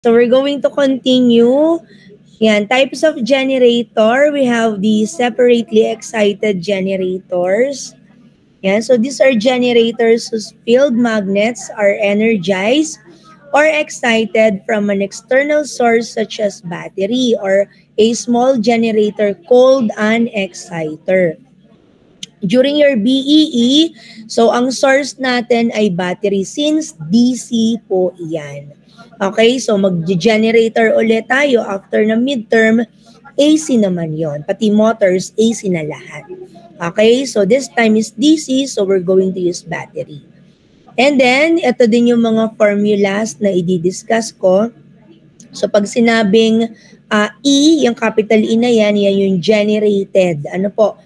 So we're going to continue. Yan, types of generator. We have the separately excited generators. Yan, so these are generators whose field magnets are energized or excited from an external source such as battery or a small generator called an exciter. During your BEE, so ang source natin ay battery since DC po iyan. Okay, so mag-generator ulit tayo after ng midterm, AC naman yon. Pati motors, AC na lahat. Okay, so this time is DC, so we're going to use battery. And then, ito din yung mga formulas na i-discuss ko. So pag sinabing E, yung capital E na yan, yan yung generated. Ano po?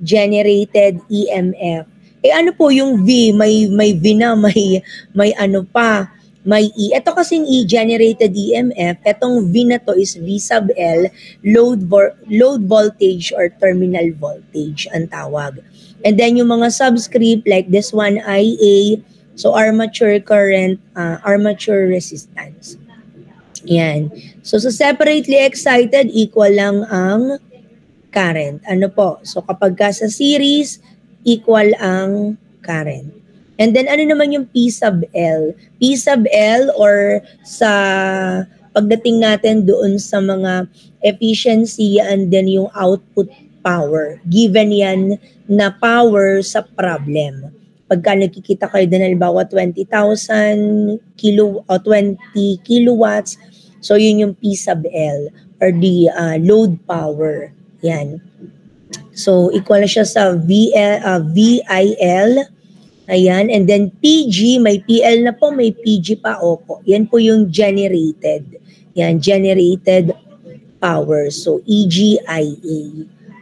Generated EMF. Eh ano po yung V? May V na, may ano pa, may E. Ito kasing E, generated EMF, etong V na to is V sub L, load voltage or terminal voltage ang tawag. And then yung mga subscript like this one, IA, so armature current, armature resistance. Yan. So sa separately excited, equal lang ang current. Ano po? So kapag ka sa series, equal ang current. And then ano naman yung P sub L? P sub L or sa pagdating natin doon sa mga efficiency and then yung output power. Given yan na power sa problem. Pagka nakikita kayo din halimbawa 20,000 kilo o 20 kilowatts, so yun yung P sub L or the load power. Yan. So equal na siya sa VIL. Ayan. And then PG, may PL na po, may PG pa. Opo. Yan po yung generated. Yan, generated power. So EGIA.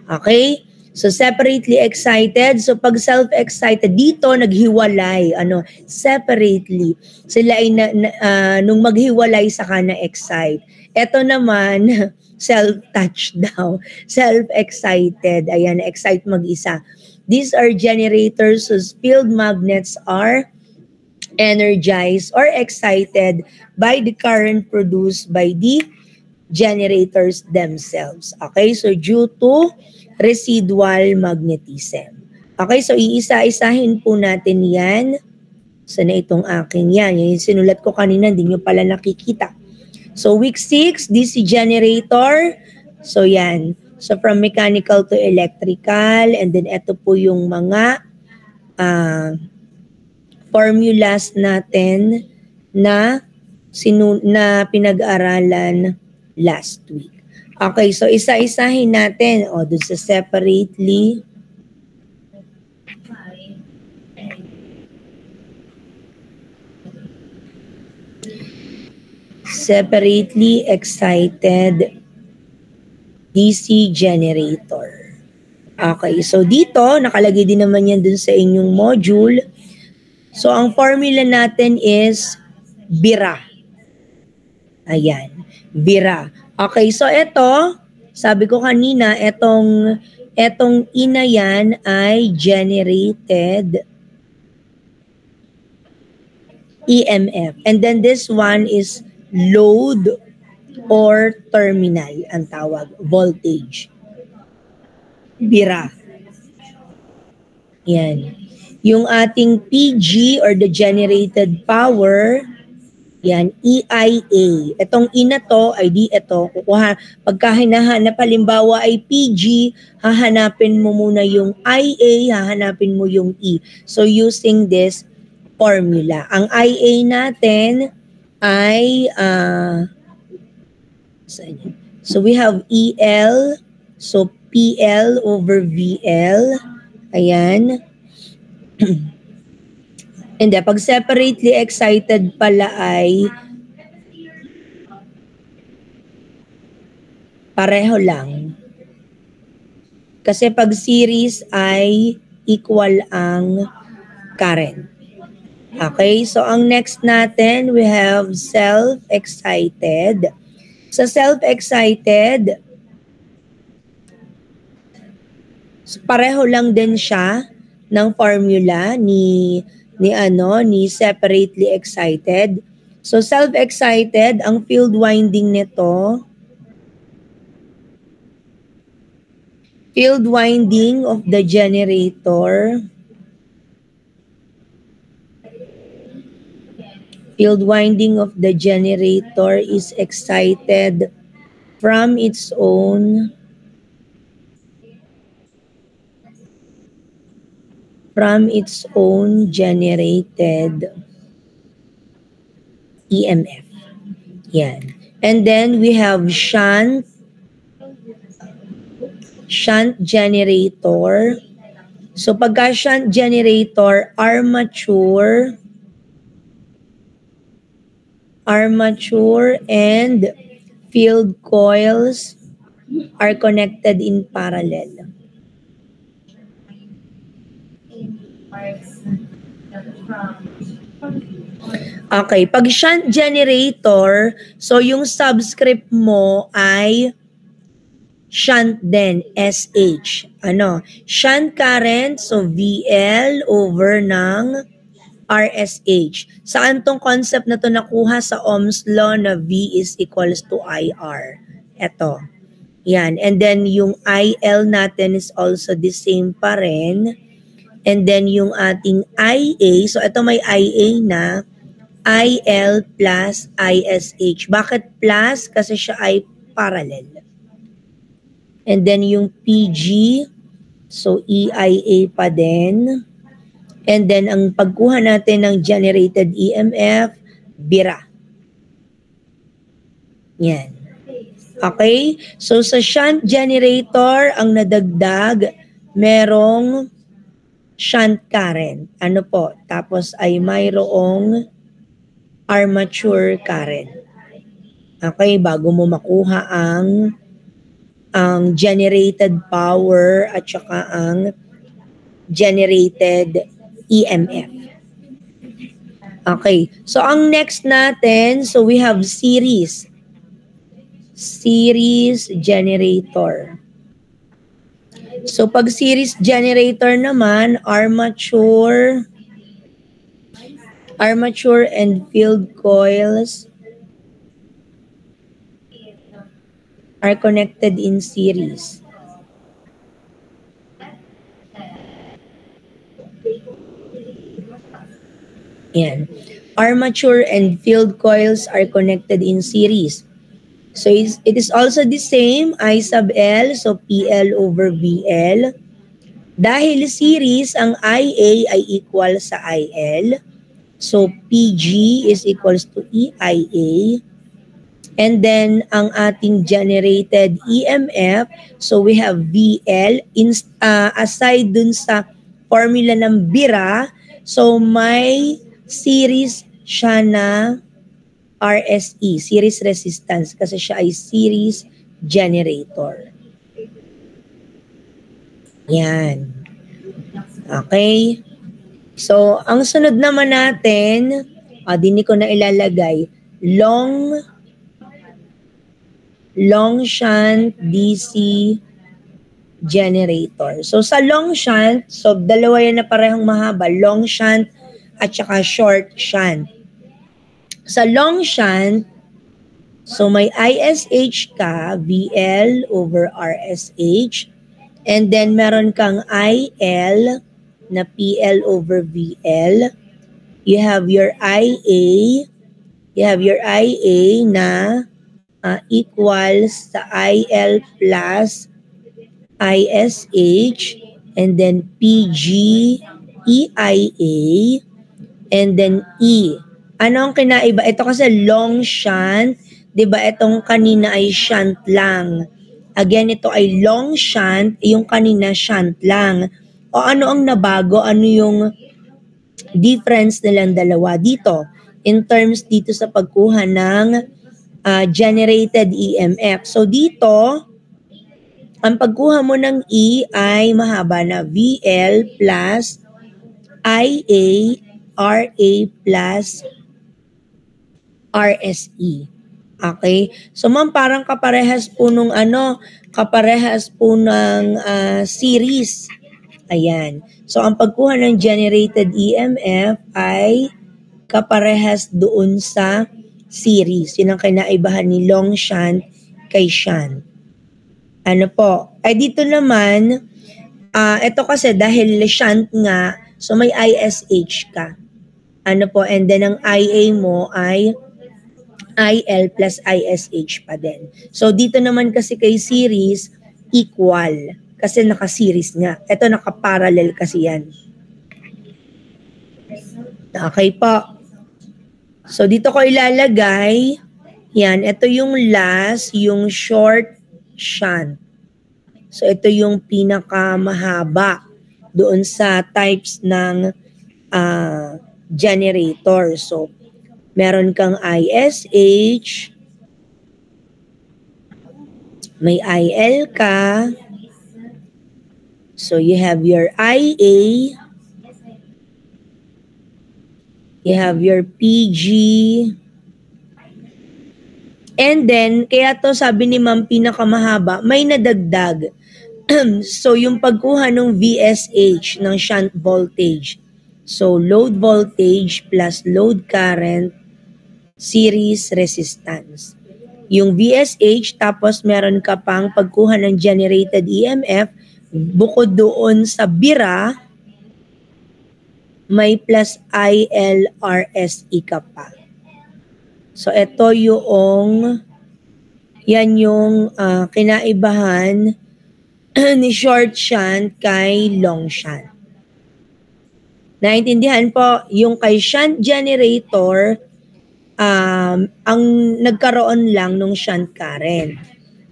Okay? So separately excited. So pag self-excited, dito naghiwalay. Separately. Sila ay nung maghiwalay saka na-excite. Ito naman, self-touch daw. Self-excited. Ayan, excite mag-isa. These are generators whose field magnets are energized or excited by the current produced by the generators themselves. Okay, so due to residual magnetism. Okay, so iisa-isahin po natin yan. Sana itong aking yan. Yung sinulat ko kanina, hindi nyo pala nakikita. So week 6, DC generator. So yan. So from mechanical to electrical. And then ito po yung mga formulas natin na pinag-aralan last week. Okay, so isa-isahin natin. Dun sa separately. Separately excited DC generator. Okay, so dito, nakalagay din naman yan dun sa inyong module. So, ang formula natin is VIRA. Ayan, VIRA. Okay, so ito, sabi ko kanina, etong ina yan ay generated EMF. And then this one is load or terminal, ang tawag, voltage. VIRA. Yan. Yung ating PG or the generated power, yan, EIA. Itong ina to, ay di ito, pagka hinahanap, halimbawa ay PG, hahanapin mo muna yung IA, hahanapin mo yung E. So using this formula. Ang IA natin ay so we have EL, so PL over VL. Ayan. And then, pag separately excited pala ay pareho lang. Kasi pag series ay equal ang current. Okay, so ang next natin, we have self-excited. Sa self-excited, so pareho lang din siya ng formula ni separately excited. So, self-excited, ang field winding nito, field winding of the generator, field winding of the generator is excited from its own generated EMF. Yan. And then we have shunt generator. So pagka shunt generator, armature and field coils are connected in parallel. Okay, pag shunt generator, so yung subscript mo ay shunt din, SH. Shunt current, so VL over ng RSH. Saan tong concept na to nakuha? Sa Ohm's law na V is equals to IR. Eto. Yan. And then yung IL natin is also the same pa rin. And then yung ating IA, so ito may IA na, IL plus ISH. Bakit plus? Kasi siya ay parallel. And then yung PG, so EIA pa din. And then ang pagkuha natin ng generated EMF, bira. Yan. Okay? So sa shunt generator, ang nadagdag, merong shunt current. Ano po? Tapos ay mayroong armature current. Okay? Bago mo makuha ang generated power at saka ang generated EMF. Okay. So, ang next natin, so we have series generator. So, pag series generator naman, armature and field coils are connected in series. Yan. Armature and field coils are connected in series. So it is also the same, I sub L, so PL over VL. Dahil series, ang IA ay equal sa IL. So PG is equals to EIA. And then, ang ating generated EMF, so we have VL. Aside dun sa formula ng bira, so may series siya na RSE, series resistance, kasi siya ay series generator. Yan. Okay? So, ang sunod naman natin, dini ko na ilalagay, long shunt DC generator. So, sa long shunt, so dalawa yan na parehong mahaba, long shunt at saka short shunt. Sa long shunt, so may ISH ka, VL over RSH, and then meron kang IL na PL over VL. You have your IA na equals sa IL plus ISH, and then PG, EIA, and then E. Ano ang kinaiba? Ito kasi long shunt, di ba? Itong kanina ay shunt lang. Again, ito ay long shunt, yung kanina shunt lang. O ano ang nabago? Ano yung difference nilang dalawa dito? In terms dito sa pagkuha ng generated EMF. So dito, ang pagkuha mo ng E ay mahaba na VL plus IA, RA plus RSE. Okay? So ma'am, parang kaparehas po nung series. Ayan. So ang pagkuha ng generated EMF ay kaparehas doon sa series. Yun ang kinaibahan ni long shunt kay shunt. Ano po? Ay dito naman, ito kasi dahil shunt nga, so may ISH ka. Ano po, and then ang IA mo ay IL plus ISH pa din. So dito naman kasi kay series, equal. Kasi naka-series nga. Ito naka-parallel kasi yan. Okay po. So dito ko ilalagay, yan, ito yung last, yung short shunt. So ito yung pinakamahaba doon sa types ng generator. So meron kang ISH, may IL ka, so you have your IA, you have your PG, and then, kaya to sabi ni ma'am pinakamahaba, may nadagdag. So, yung pagkuha ng VSH, ng shunt voltage. So, load voltage plus load current, series resistance. Yung VSH, tapos meron ka pang pagkuha ng generated EMF, bukod doon sa bira, may plus ILRSE ka pa. So, ito yung, yan yung kinaibahan ni short shunt kay long shunt. Naintindihan po, yung kay shunt generator, ang nagkaroon lang ng shunt current.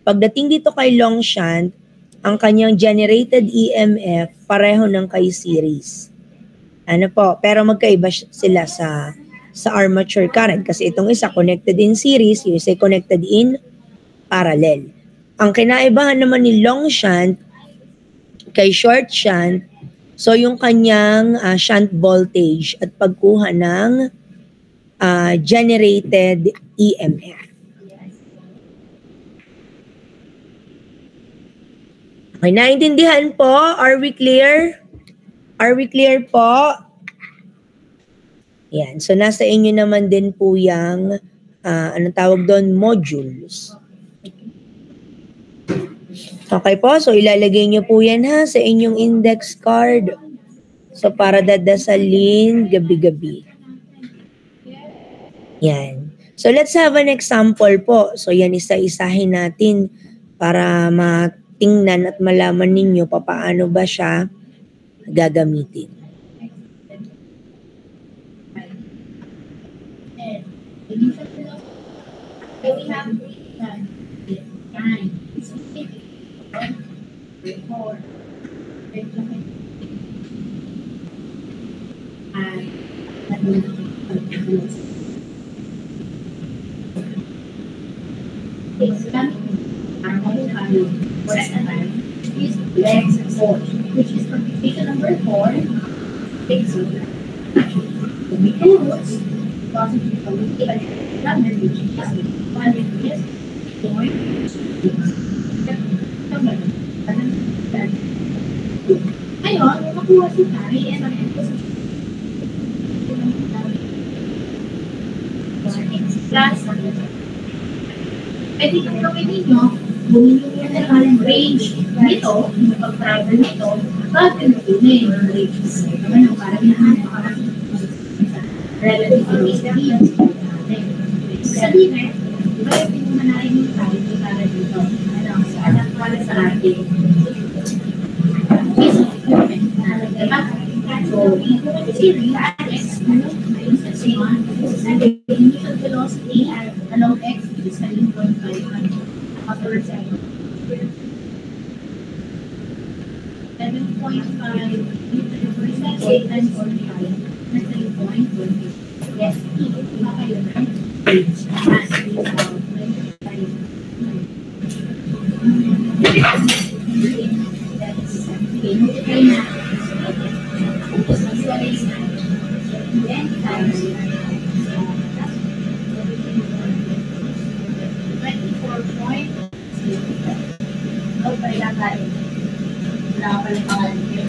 Pagdating dito kay long shunt, ang kanyang generated EMF pareho ng kay series. Ano po, pero magkaiba sila sa armature current kasi itong isa connected in series, yung isa connected in parallel. Ang kinaibahan naman ni long shunt kay short shunt, so yung kanyang shunt voltage at pagkuha ng generated EMF. Okay, naintindihan po? Are we clear? Are we clear po? Yan. So, nasa inyo naman din po yung, anong tawag doon? Modules. Okay po, so ilalagay nyo po yan ha sa inyong index card. So para dadasalin gabi-gabi. Yan. So let's have an example po. So yan isa-isahin natin para matingnan at malaman ninyo paano ba siya gagamitin. Which is computation number 4. Takes over. The weekend roots, positive communicate number which is 100 years, point, ngayon, makuha si Tari and ang plus, pwede kung gawin ninyo, bumili nyo na lang range nito, pag-travel nito, gagawin nyo yung range. Ano, parang yung relatively sabihin. Sabihin, diba yung pinumanahin yung tayo para dito? Ano, para sa ating diba? So, series, and the initial velocity along x is 7.5 after 7.5 meters per second times 45 na 3.20. Yes, iba kayo na page as we have 25. Multiply na. Visualize na. Then, times 24 point. Huwag pa ilagay. Wala ka pala pangalan niyo.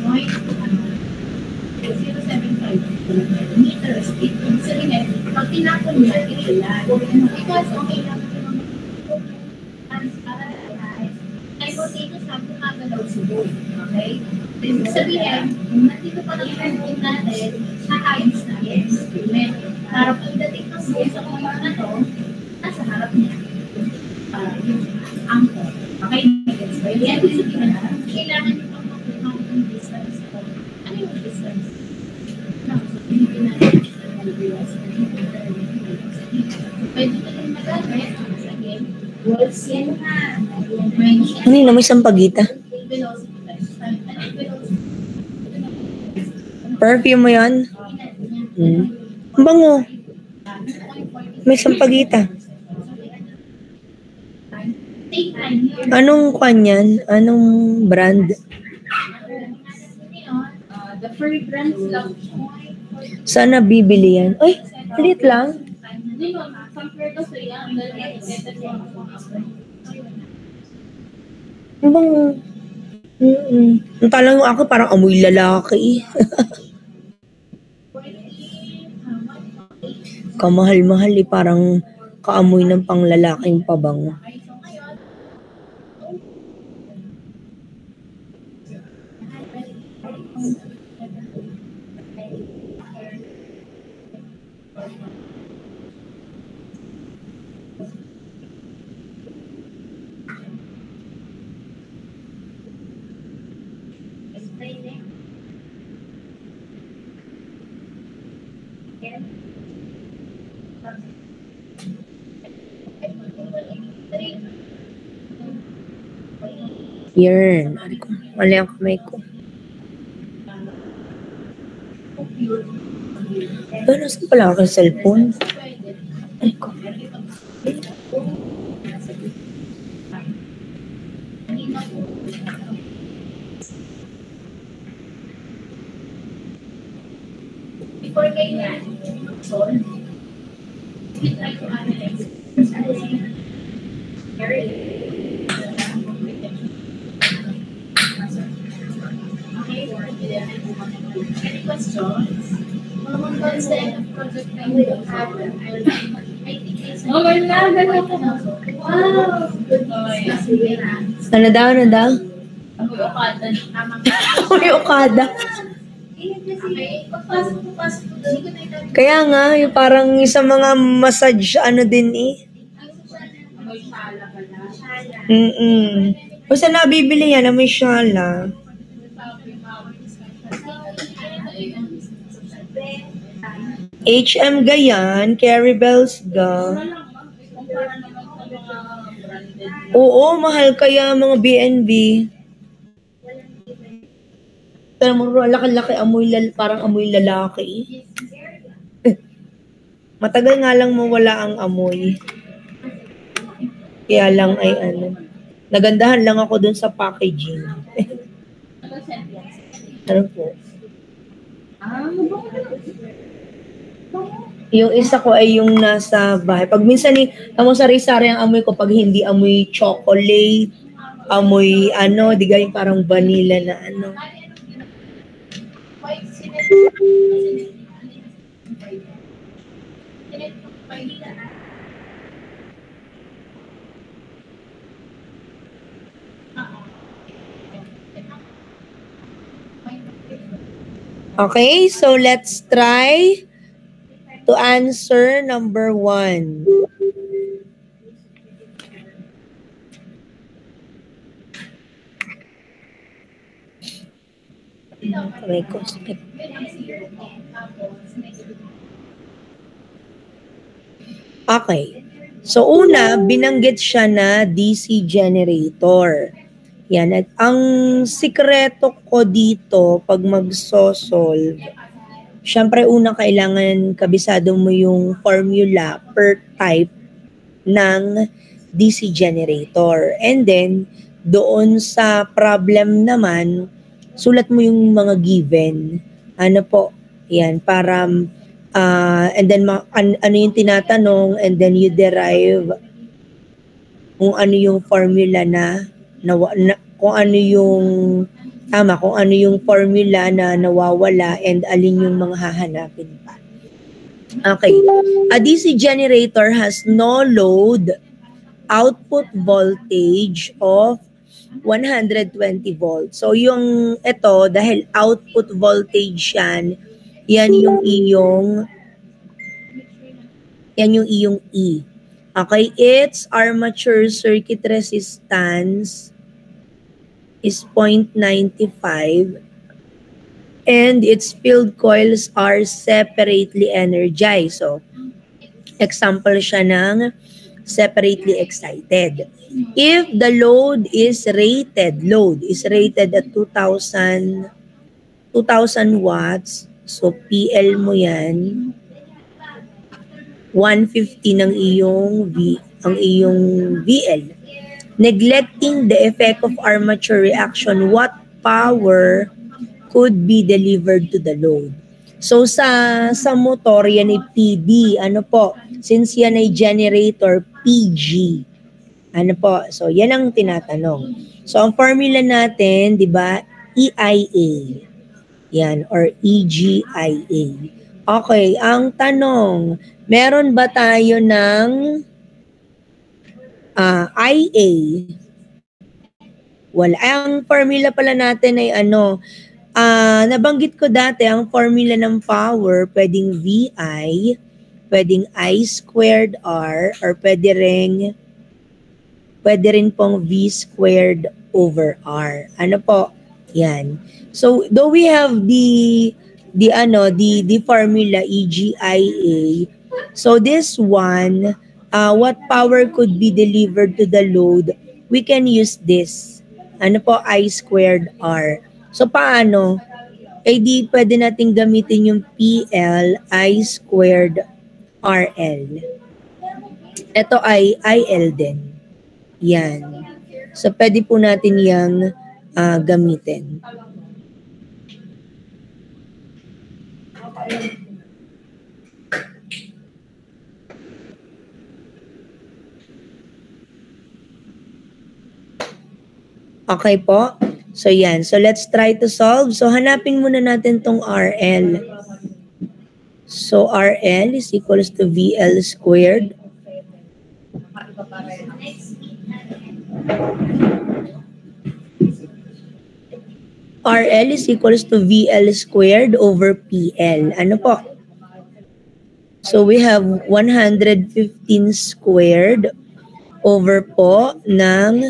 Point 0.75 meters. It Because okay lang ay potato sa gumagalaw siguro. Okay? Ibig sabihin, nandito pa lang yung natin, nakayos na experiment. Para pagdating ng buo sa mga to, nasa harap niya. Yung angkor. Okay? Yan, kailangan nyo pang makuha ng distance ko. Ano yung distance? No, so, hindi natin pwede ka rin magamit. Again, words yan na. Ano yun? May sampagita? Perfume mo yan? Ang bango. May sampagita. Anong kwan yan? Anong brand? The fragrance lang. Saan nabibili yan? Ay, ulit lang. Ang bango. Ang talang ako parang amoy lalaki. Kamahal-mahal eh. Parang kaamoy ng panglalaking pabango. Yan. Mali ang kamay ko. Pero saan pala ako sa cellphone? Ay ko. Before kayo na, sorry. We try to analyze. Any questions? Once the end of project na you have, I think it's wow! Good news. Ano daw? Amoy Okada. Amoy Okada. Okay, pagpasok po doon ko na ito. Kaya nga, yung parang sa mga massage, ano din eh. Amoy shala pala. Basta nabibili yan, amoy shala. H&M ga yan, Caribels ga. Oo, mahal kaya mga B&B. Pero mo, laki-laki amoy, parang amoy lalaki. Matagal nga lang mawala ang amoy. Kaya lang ay ano. Nagandahan lang ako dun sa packaging. Ano po? Yung isa ko ay yung nasa bahay. Pag minsan tamo sari-sari ang amoy ko pag hindi amoy chocolate, amoy ano, di gayong parang vanilla na ano. Okay, so let's try to answer number 1. Okay. So una, binanggit siya na DC generator. Yan. At ang sikreto ko dito, pag magsosolve, syempre una kailangan kabisado mo yung formula per type ng DC generator. And then, doon sa problem naman, sulat mo yung mga given. Ano po? Yan, para, and then, ano yung tinatanong, and then you derive kung ano yung formula kung ano yung kung ano yung formula na nawawala and alin yung mga hahanapin pa. Okay. A DC generator has no load output voltage of 120 volts. So yung ito, dahil output voltage yan yung iyong E. Okay, its armature circuit resistance is 0.95 and its field coils are separately energized. So, example siya ng separately excited. If the load is rated at 2,000 watts, so PL mo yan, 150 ng iyong VL. Neglecting the effect of armature reaction, what power could be delivered to the load? So sa motor, yan ay PD. Ano po? Since yan ay generator, PG. Ano po? So yan ang tinatanong. So ang formula natin, di ba? EIA. Yan, or EGIA. Okay, ang tanong, meron ba tayo ng IA? Wala. Ang formula pala natin ay nabanggit ko dati, ang formula ng power, pwedeng VI, pwedeng I squared R, or pwede rin pong V squared over R. Ano po? Yan. So, though we have the formula EGIA, so this one, what power could be delivered to the load, we can use this. Ano po? I squared R. So, paano? Di pwede natin gamitin yung PL, I squared RL. Ito ay IL din. Yan. So, pwede po natin yung gamitin. Okay po? So, yan. So, let's try to solve. So, hanapin muna natin tong RL. So, RL is equals to VL squared. RL is equals to VL squared over PL. Ano po? So, we have 115 squared over po ng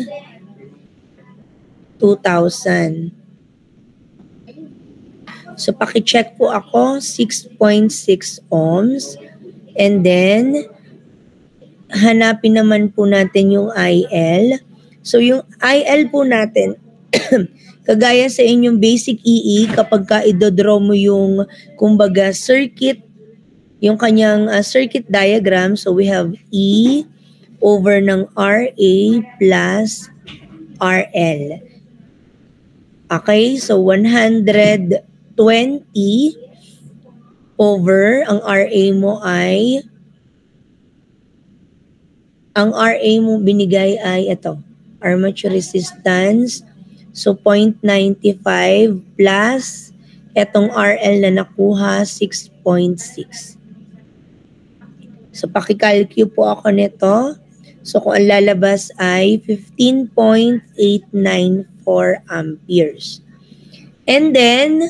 2,000. So, paki-check po ako, 6.6 ohms. And then, hanapin naman po natin yung IL. So, yung IL po natin, kagaya sa inyong basic EE, kapag ka i-draw mo yung, kumbaga, circuit, yung kanyang circuit diagram, so we have E over ng RA plus RL. Okay, so 120 over, ang RA mo ay, ang RA mo binigay ay ito, armature resistance. So, 0.95 plus etong RL na nakuha, 6.6. So, pakikalcue po ako nito. So, kung ang lalabas ay 15.894 amperes. And then,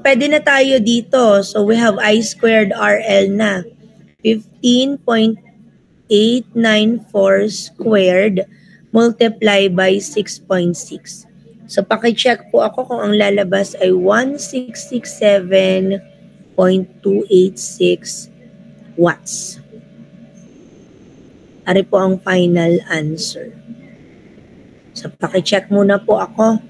pwede na tayo dito. So, we have I squared RL na. 15.894 squared multiply by 6.6. So, paki-check po ako kung ang lalabas ay 1667.286 watts. Ari po ang final answer. So, paki-check muna po ako.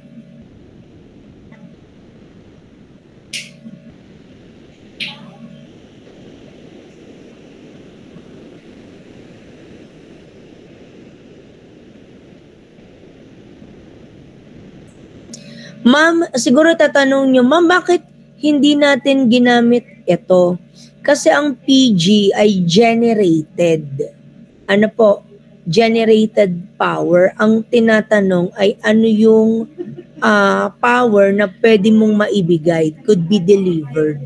Ma'am, siguro tatanong nyo, ma'am, bakit hindi natin ginamit ito? Kasi ang PG ay generated. Ano po? Generated power. Ang tinatanong ay ano yung power na pwede mong maibigay, could be delivered.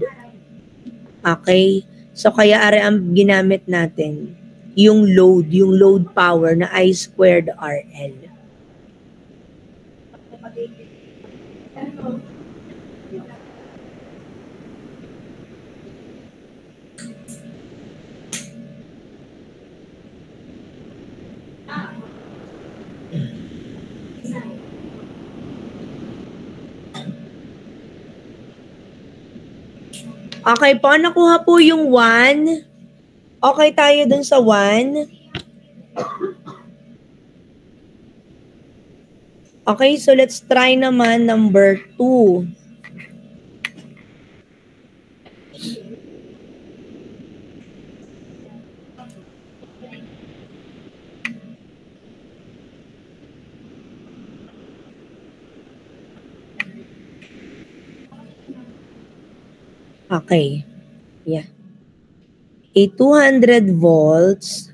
Okay? So kaya are ang ginamit natin, yung load power na I squared RL. Okay po, nakuha po yung 1. Okay tayo dun sa 1. Okay, so let's try naman number 2. Okay. Yeah. A 200 volts,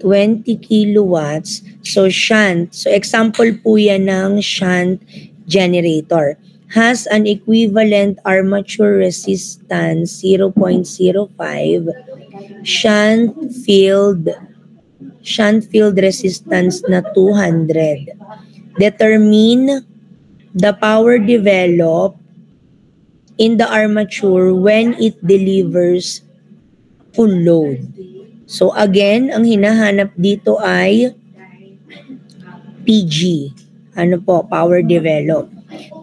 20 kilowatts. So shunt. So example po yan ng shunt generator. Has an equivalent armature resistance 0.05, shunt field resistance na 200. Determine the power developed in the armature when it delivers full load. So again, ang hinahanap dito ay PG. Ano po? Power developed.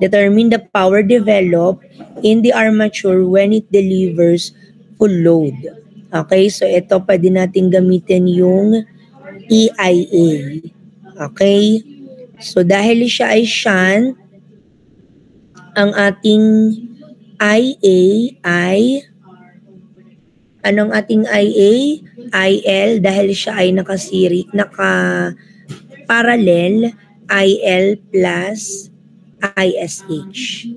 Determine the power developed in the armature when it delivers full load. Okay, so ito pwede natin gamitin yung EIA. Okay? So dahil siya ay shunt, ang ating IA ay, anong ating IA? IL, dahil siya ay naka-parallel, IL plus ISH.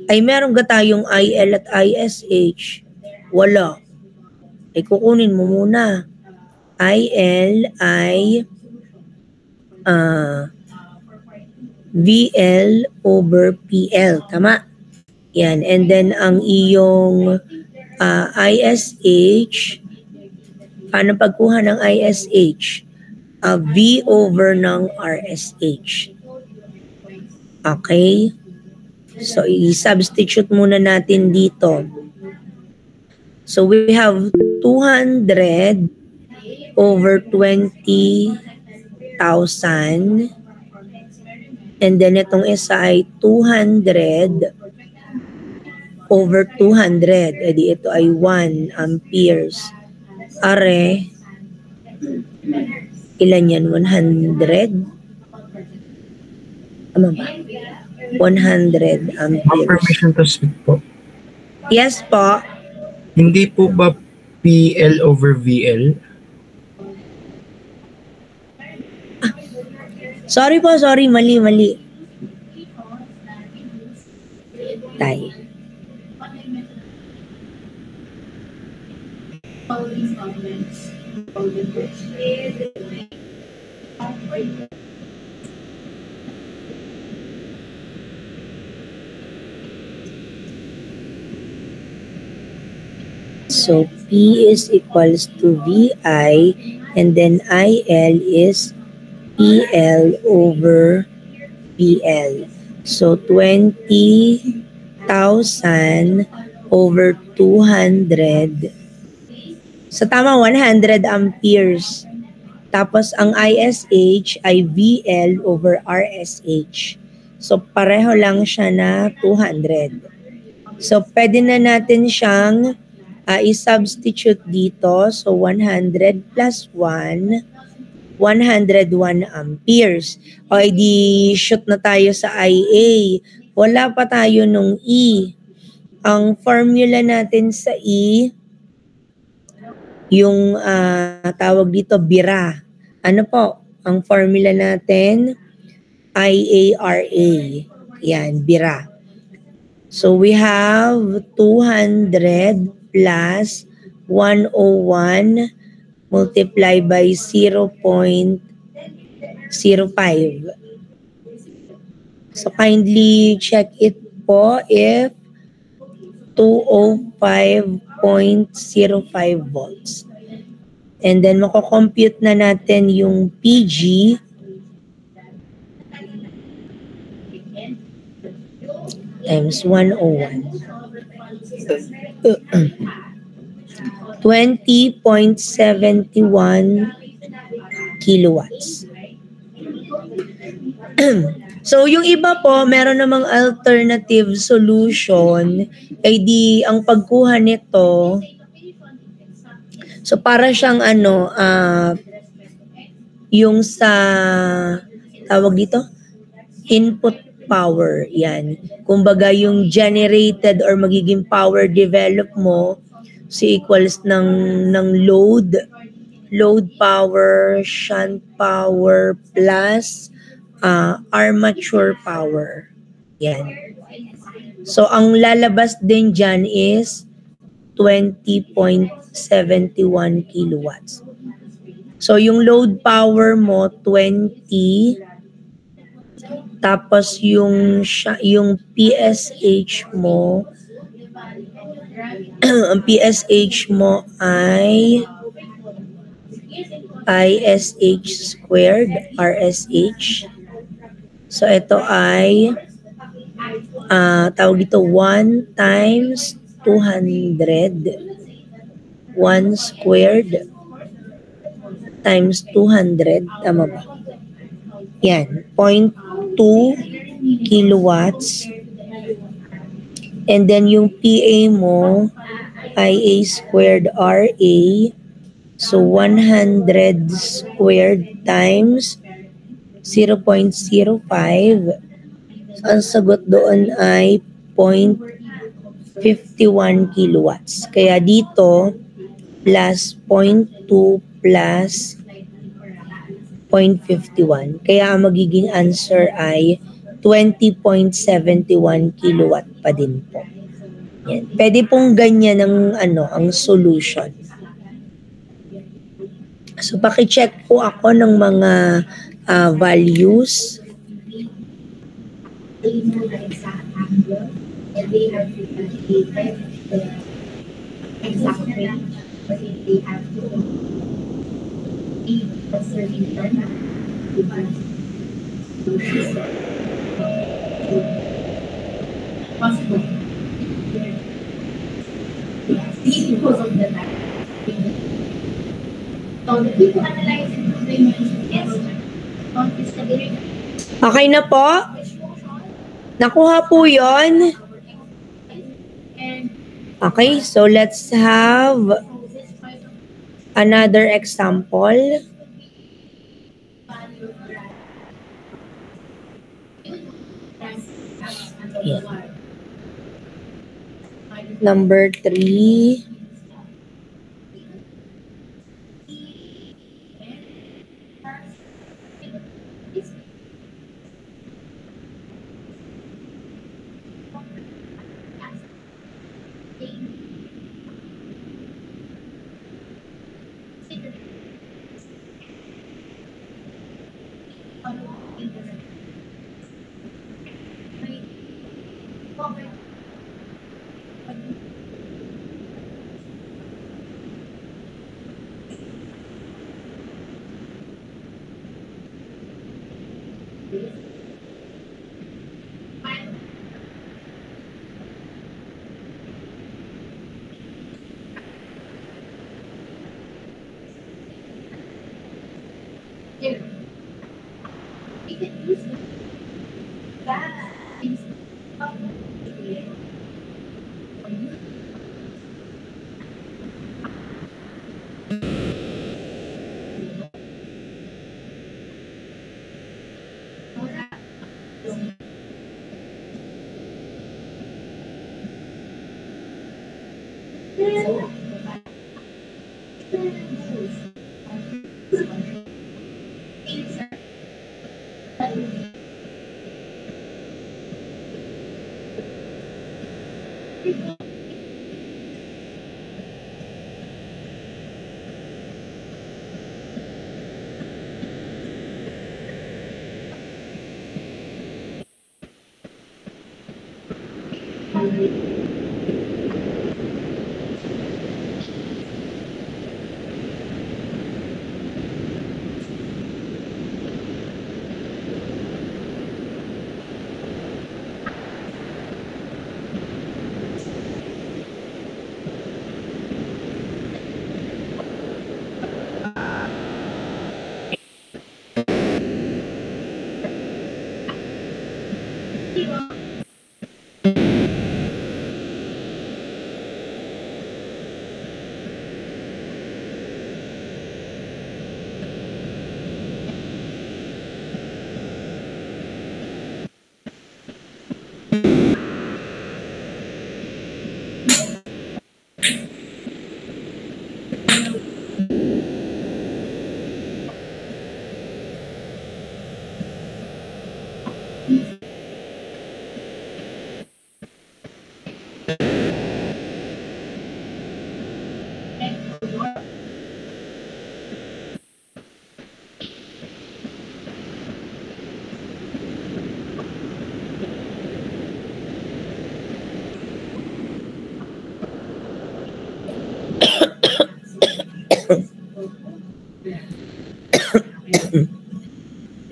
Ay meron ga tayong IL at ISH? Wala. Ay kukunin mo muna. IL ay VL over PL. Tama? Yan. And then, ang iyong ISH, paano pagkuha ng ISH? V over ng RSH. Okay? So, i-substitute muna natin dito. So, we have 200 over 20,000. And then itong isa ay 200 over 200. Edi ito ay 1 amperes. Are, ilan yan? 100? Tama ba? 100 amperes. Confirmation to speak po. Yes po. Hindi po ba PL over VL? Sorry po, sorry. Mali. Tay. So, P is equals to VI, and then IL is PL over PL. So, 20,000 over 200. So, tama, 100 amperes. Tapos, ang ISH ay VL over RSH. So, pareho lang siya na 200. So, pwede na natin siyang i-substitute dito. So, 100 plus 1, 101 amperes. O, di shoot na tayo sa IA. Wala pa tayo nung E. Ang formula natin sa E, yung tawag dito, BIRA. Ano po? Ang formula natin, IARA. Yan, BIRA. So, we have 200 plus 101 multiplied by 0.05. So, kindly check it po if 205.05 volts. And then mako-compute na natin yung PG times 101. 20.71 kilowatts. So, yung iba po, meron namang alternative solution, ay di ang pagkuha nito, so para siyang yung sa, tawag dito, input power, yan. Kumbaga yung generated or magiging power develop mo, so equals ng load power, shunt power, plus armature power. Yan. So, ang lalabas din dyan is 20.71 kilowatts. So, yung load power mo, 20. Tapos, yung PSH mo, ang PSH mo ay ISH squared, RSH. So, ito ay, tawag dito, 1 times 200. 1 squared times 200. Tama ba? Yan. 0.2 kilowatts. And then, yung PA mo, IA squared RA. So, 100 squared times 0.05. Ang sagot doon ay 0.51 kilowatts. Kaya dito, plus 0.2 plus 0.51. Kaya ang magiging answer ay 20.71 kilowatt pa din po. Yan. Pwede pong ganyan ang solution. So, paki-check po ako ng mga values. They know the exact angle and they have to calculate the exact range, but they have to be a certain time possible. Because of the time. So the people analyzing through the dimension is Okay na po? Nakuha po yon. Okay, so let's have another example. Yeah. Number 3.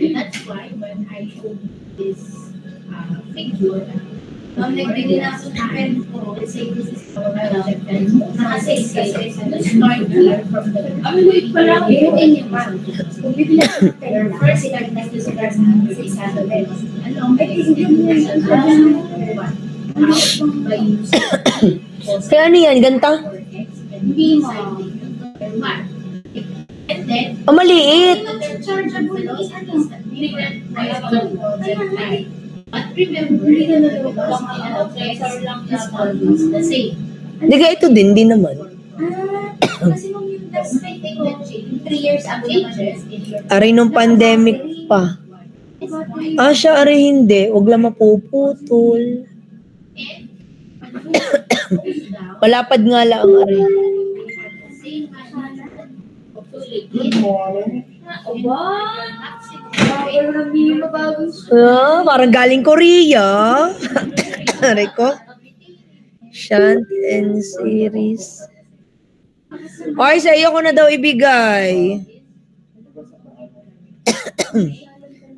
That's why when I showed this figure, nung nagbigay na ako ng pen ko, say this is our pen, naka-6 kasi start from the wait pala, buuin niya pa. Kung bibili ako ng pen, first start na sa start sa 600 pesos. Ano, may hindi mo yan by using. Kaya ano yan? Ganta? Hindi mo. And then, Maliit. chargeable is but remember, is almost the same. Hindi ka ito din, di naman. Kasi nung yung last I take the change, 3 years ago naman. Aray nung pandemic pa. Siya aray hindi. Huwag lang mapuputol. Malapad nga lang ang aray. Good morning. Parang galing Korea. Aray ko. Shant and series. Ay, sa iyo ko na daw ibigay.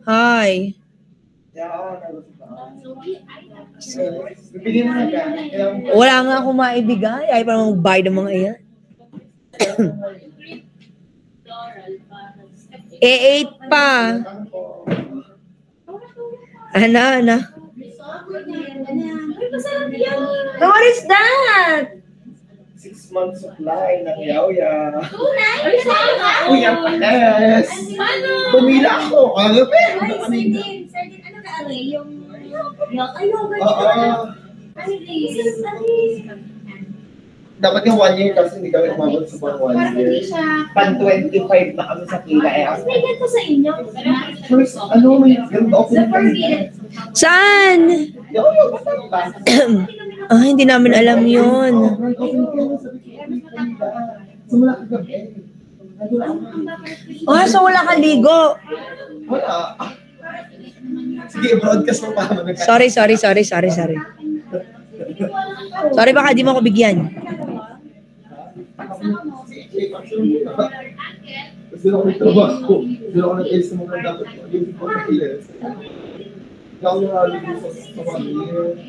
Hi. Bibili mo na ka. Wala nga ako maibigay. Ay, parang mag-buy ng mga iyan. 8 pa. Ana. What is that? 6 months supply ng yaoya. Uy, ang panes. Pumila ako. Ano ba? Dapat yung 1 year kasi hindi kami umabot sa pang 1 year. Pan 25 na kami sa pila eh. May ganito sa inyo. First, ano may ganito ako Saan? Hindi namin alam yun. Simula kagabi. So wala kang ligo. Wala. Sige, broadcast mo pa. Sorry. Sorry, baka di mo ako bigyan. Kasi ako nagtrabaho. Hindi ako nag-alis na mga dapat yung pagkakilis. Ikaw yung halit mo sa 1 year.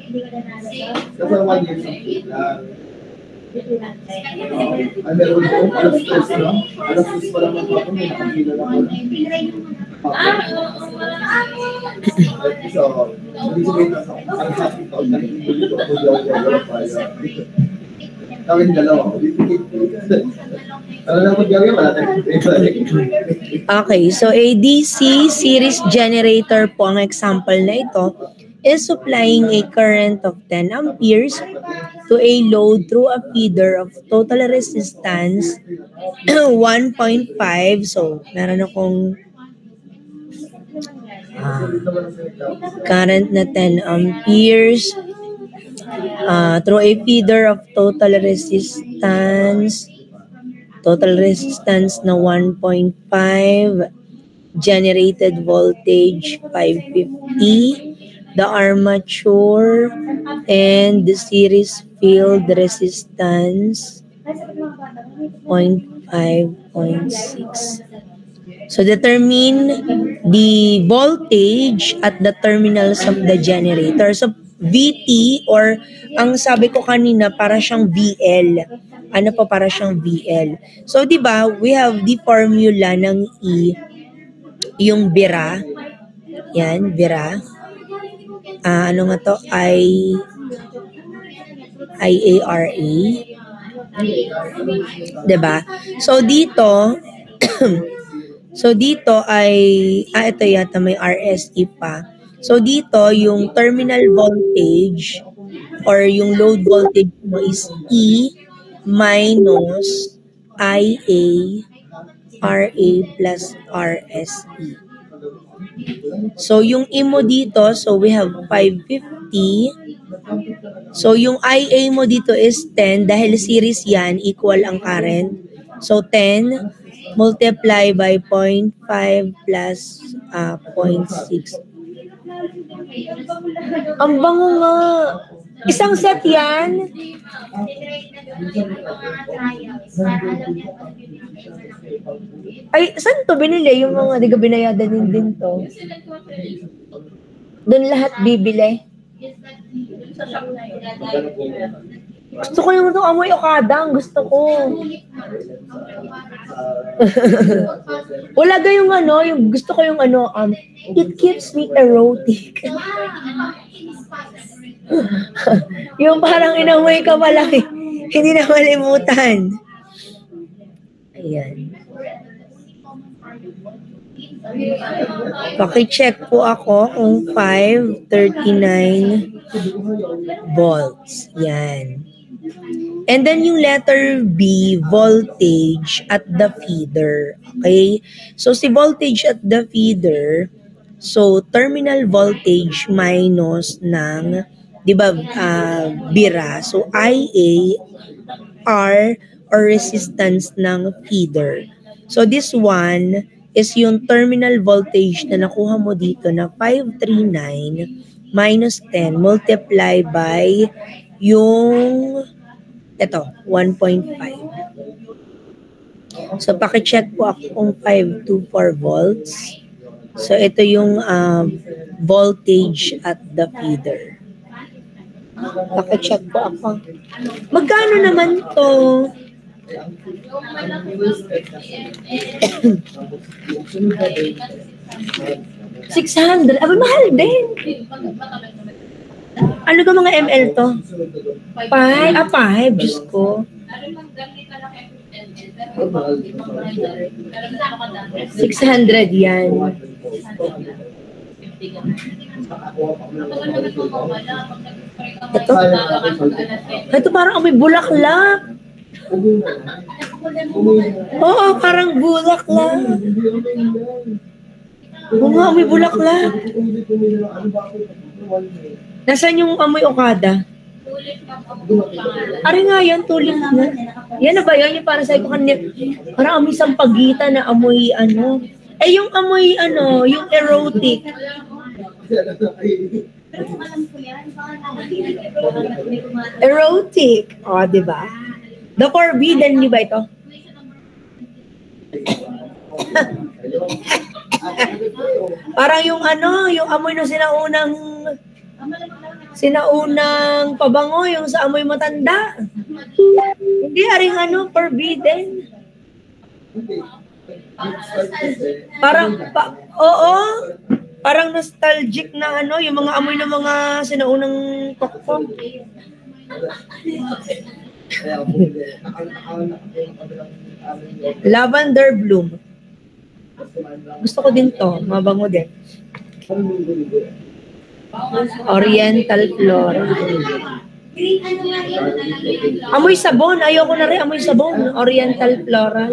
Kasi 1 year sa pila. Ay, meron ko alas 3 na. Alas 3 pa lang ako. May nakapila na ako. So, hindi sabihin na ang happy ko. Nakikibuli ko ako yaw pa. Kami dalawa. Ano lang mag-gawin? Wala tayong Okay, so ADC series generator po ang example na ito is supplying a current of 10 amperes to a load through a feeder of total resistance 1.5. So, meron akong current na 10 amperes through a feeder of total resistance na 1.5, generated voltage 550, the armature, and the series field resistance 0.5, 0.6. So determine the voltage at the terminals of the generator. So VT, or ang sabi ko kanina para siyang VL. Ano pa para siyang VL? So 'di ba, we have the formula ng E, yung Vira. Yan, Vira. Ano nga to? IARA. 'Di ba? So dito ay ito yata may RSE pa. So dito yung terminal voltage or yung load voltage mo is E minus IA RA plus RSE. So yung E mo dito, so we have 550. So yung IA mo dito is 10 dahil series yan, equal ang current. So 10 multiply by 0.5 plus 0.6. Ang bango nga. Isang set yan. Ay, saan to binili? Yung mga di ka binayadan din to. Doon lahat bibili. Gusto ko yung itong amoy Okada. Gusto ko. Wala ga yung yung gusto ko yung it keeps me erotic. Yung parang inamoy ka malaki. Hindi na malimutan. Ayan. Paki-check po ako kung 539 volts. Yan. And then yung letter B, voltage at the feeder. Okay? So si voltage at the feeder, so terminal voltage minus ng, di ba, Vira. So IA, R, or resistance ng feeder. So this one is yung terminal voltage na nakuha mo dito na 539 minus 10 multiply by yung ito, 1.5. So paki-check po ako kung 524 volts. So ito yung voltage at the feeder. Paki-check po ako. Magkano naman to? 600. Abay, mahal din. Ano ka mga ML to? 5? 5. Diyos ko. 600 yan. Ito parang may bulaklak. Oo, parang bulaklak. Oo nga, may bulaklak. Nasaan yung amoy Okada? Ari nga yan, tulip na. Yan na ba yan? Yung parang sabi ko kanina, parang amoy sampagita na amoy Eh, yung amoy yung erotic. Erotic. O, diba? The forbidden, di ba ito? Parang yung yung amoy ng sinaunang pabango, yung sa amoy matanda. Hindi, aring forbidden. Parang, oo, parang nostalgic na yung mga amoy ng mga sinaunang kokpon. Lavender bloom. Gusto ko din to, mabango din. Oriental flora. Amoy sabon, ayoko na rin amoy sabon. Oriental floral.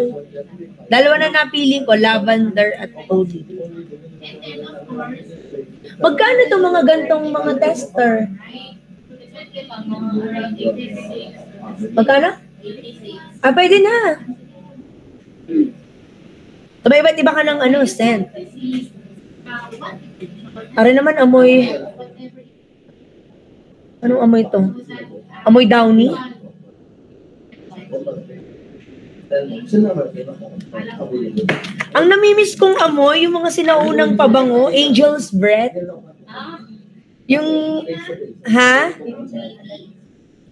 Dalawa na napili ko, lavender at olive. Magkano itong mga gantong mga tester? Magkano? Pwede na. Sabay ba't iba ka ng scent? Ari naman amoy Anong amoy to? Amoy downy? Ang namimiss kong amoy, yung mga sinaunang pabango, Angel's Breath. Yung, ha?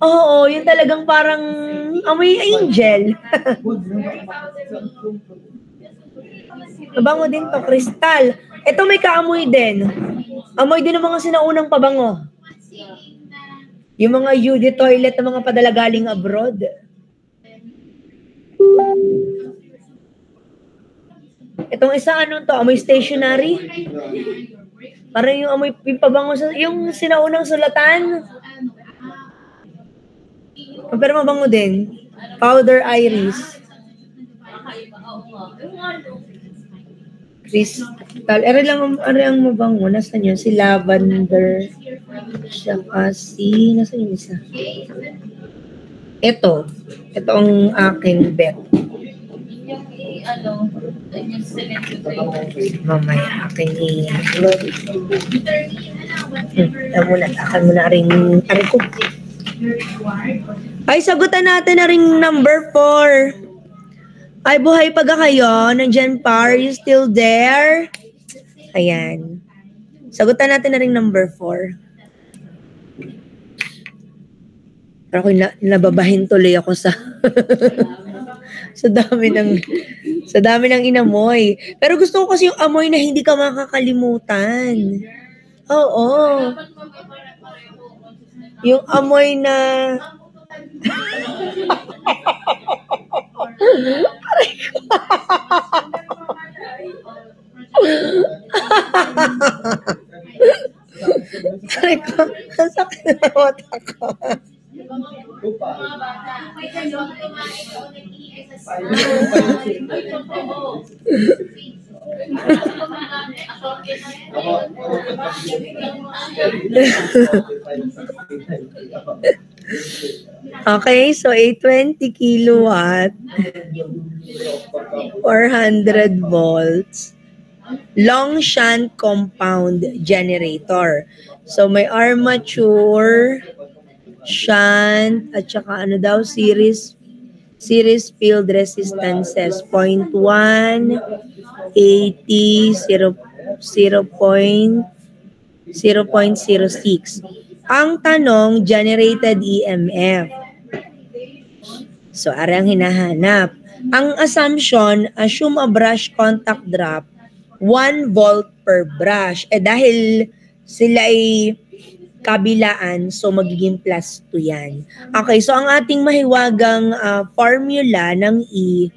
Oo, yung talagang parang amoy angel. Mabango din to, kristal. Ito may kaamoy din. Amoy din ng mga sinaunang pabango. Yung mga UD toilet ng mga padala galing abroad. Itong isa, ano to? Amoy stationery? Parang yung amoy yung pabango, yung sinaunang sulatan. Pero mabango din. Powder iris. Crystal. Are ang mabango. Nasaan yun? Si lavender. Saka si... Nasaan yung isa? Ito. Ito ang aking bet. Mamaya aking akan mo na rin ko. Ay, sagutan natin na ring number 4. Ay, buhay pa kayo? Nandyan pa? Are you still there? Ayan. Sagutan natin na ring number 4. Pero ako nababahin tuloy ako sa sa dami ng inamoy. Pero gusto ko kasi yung amoy na hindi ka makakalimutan. Oo. Yung amoy na Aray ko, ang sakit na mata ko. Okay, so a 20 kilowatt, 400 volts, long shunt compound generator. So may armature, shunt, at saka ano daw, series field resistances 0.1, 80, 0.06. Ang tanong, generated EMF. So, arang hinahanap. Ang assumption, assume a brush contact drop 1 volt per brush. Dahil sila ay kabilaan, so magiging plus 2 yan. Okay, so ang ating mahiwagang formula ng E,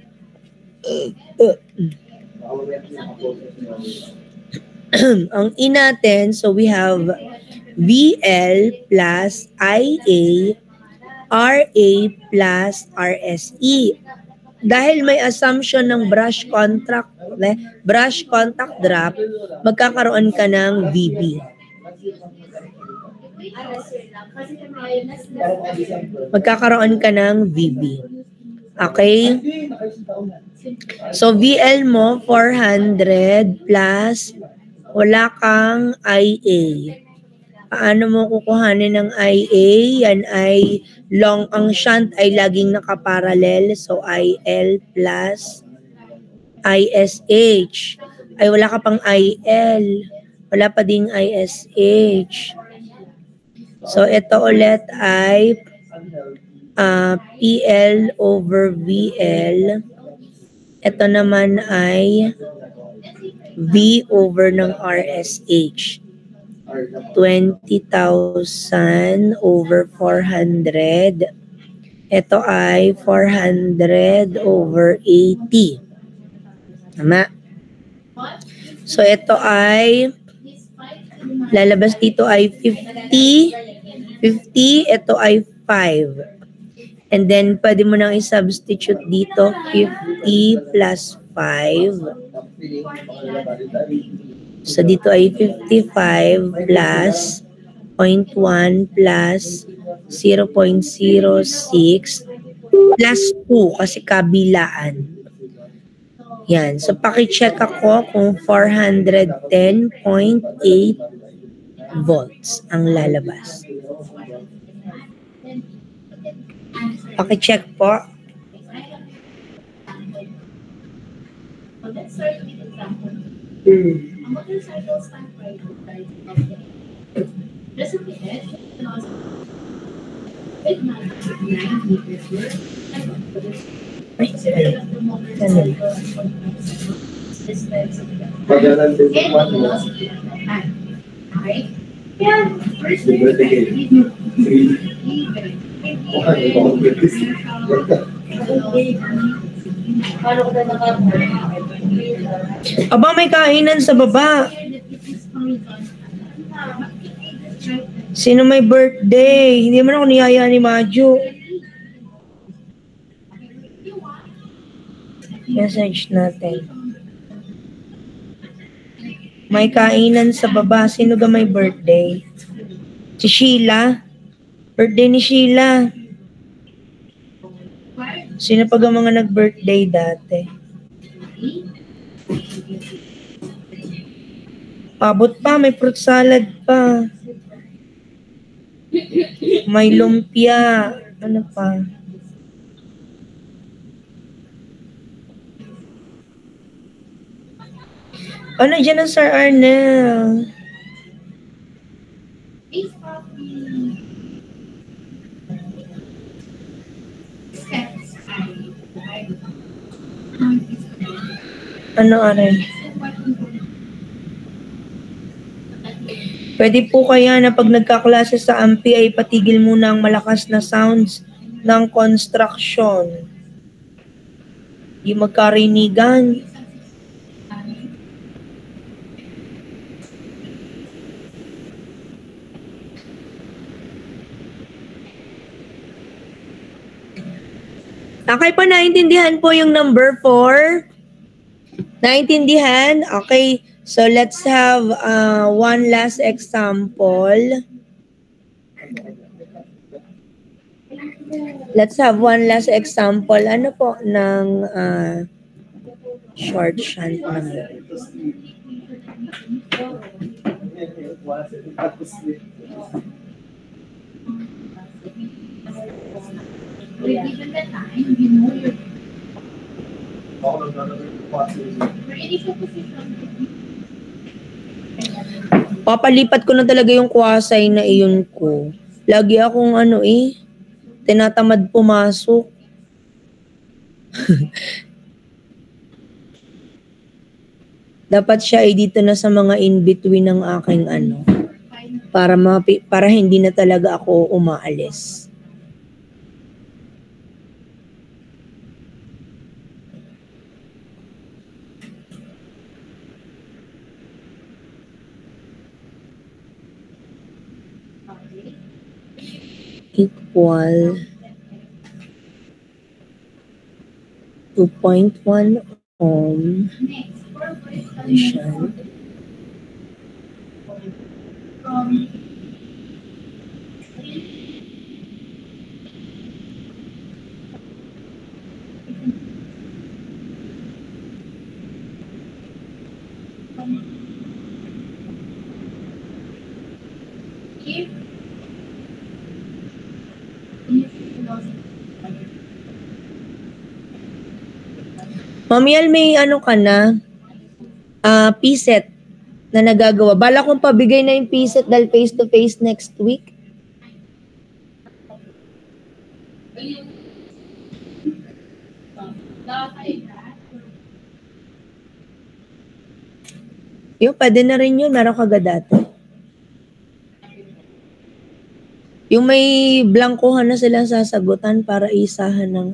ang E natin, so we have VL plus IA, RA plus RSE. Dahil may assumption ng brush contact drop, magkakaroon ka ng VB. Magkakaroon ka ng VB. Okay? So, VL mo, 400 plus wala kang IA. Paano mo kukuhanin ng IA? Yan ay long, ang shunt ay laging nakaparallel. So, IL plus ISH. Ay, wala ka pang IL. Wala pa ding ISH. So, ito ulit ay PL over VL. Ito naman ay V over ng RSH. 20,000 over 400. Ito ay 400 over 80. Tama? So, ito ay lalabas dito ay 50. 50, ito ay 5. And then, pwede mo nang i-substitute dito 50 plus 5. So, dito ay 55 plus 0.1 plus 0.06 plus 2 kasi kabilaan. Yan. So, pakicheck ako kung 410.8 volts ang lalabas. Paki-check po. So let's start with example. A motorcycle stunt rider died of the resulted with 9 meters worth of the motorcycle distance of the Magalan din and yung the mga velocity at that time. Okay? Yan. First, we Aba, may kainan sa baba. Sino may birthday? Hindi man ako niyaya ni Maju. Message natin. May kainan sa baba. Sino ga may birthday? Si Sheila. Birthday ni Sheila. Sino pa ga mga nag-birthday dati? Abot pa, may fruit salad pa. May lumpia. Ano pa? Ano dyan ang Sir Arnel? Ano aray? Pwede po kaya na pag nagkaklase sa ampi ay patigil muna ang malakas na sounds ng construction. Di magkarinigan. Okay pa, naintindihan po yung number 4? Naintindihan? Okay. So let's have one last example. Let's have one last example. Ano po ng short shunt naman? given the time, you know you're in a position. Papalipat ko na talaga yung kwasay na iyon ko. Lagi akong tinatamad pumasok. Dapat siya ay dito na sa mga in-between ng aking para hindi na talaga ako umaalis. Equal 2.1 ohm shunt Mamiel, may ka na? P-set na nagagawa. Bala kong pabigay na yung P-set dahil face-to-face next week. Yung pwede na rin yun. Meron ka dati. Yung may blankohan na silang sasagutan para isahan ng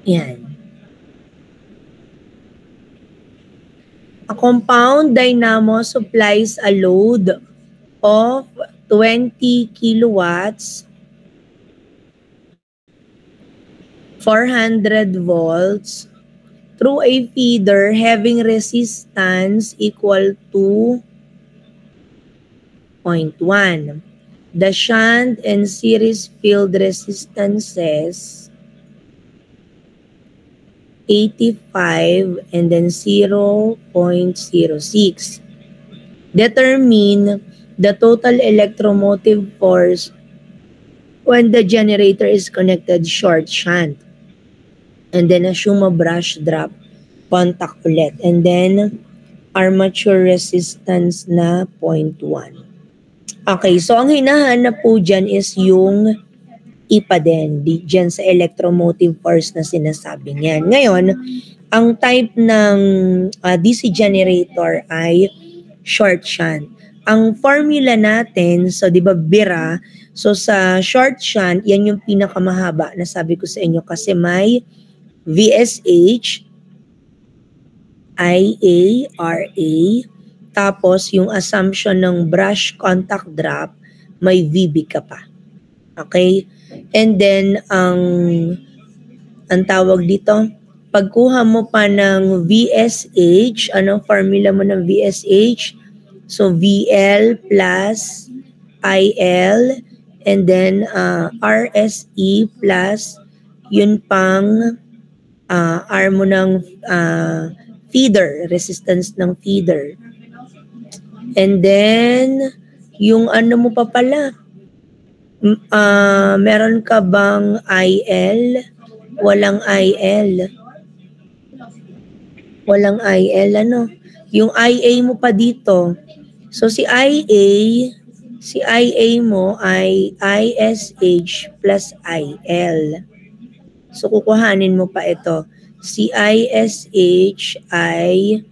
Yan. A compound dynamo supplies a load of 20 kilowatts, 400 volts through a feeder having resistance equal to 0.1. The shunt and series field resistances 85 and then 0.06. Determine the total electromotive force when the generator is connected short shunt. And then assume a brush drop contact ulit. And then armature resistance na 0.1. Okay, so ang hinahanap po dyan is yung IPA din, dyan sa electromotive force na sinasabi niyan. Ngayon, ang type ng DC generator ay short shunt. Ang formula natin, so di ba bira, so sa short shunt, yan yung pinakamahaba na sabi ko sa inyo kasi may VSH, IA, RA, tapos yung assumption ng brush contact drop, may VB ka pa. Okay? And then, ang tawag dito, pagkuha mo pa ng VSH, anong formula mo ng VSH? So, VL plus IL, and then RSE plus yun pang R mo ng feeder, resistance ng feeder. And then, yung ano mo pa pala, meron ka bang IL? Walang IL. Walang IL, ano? Yung IA mo pa dito. So, si IA mo ay ISH plus IL. So, kukuhanin mo pa ito. Si ISH ay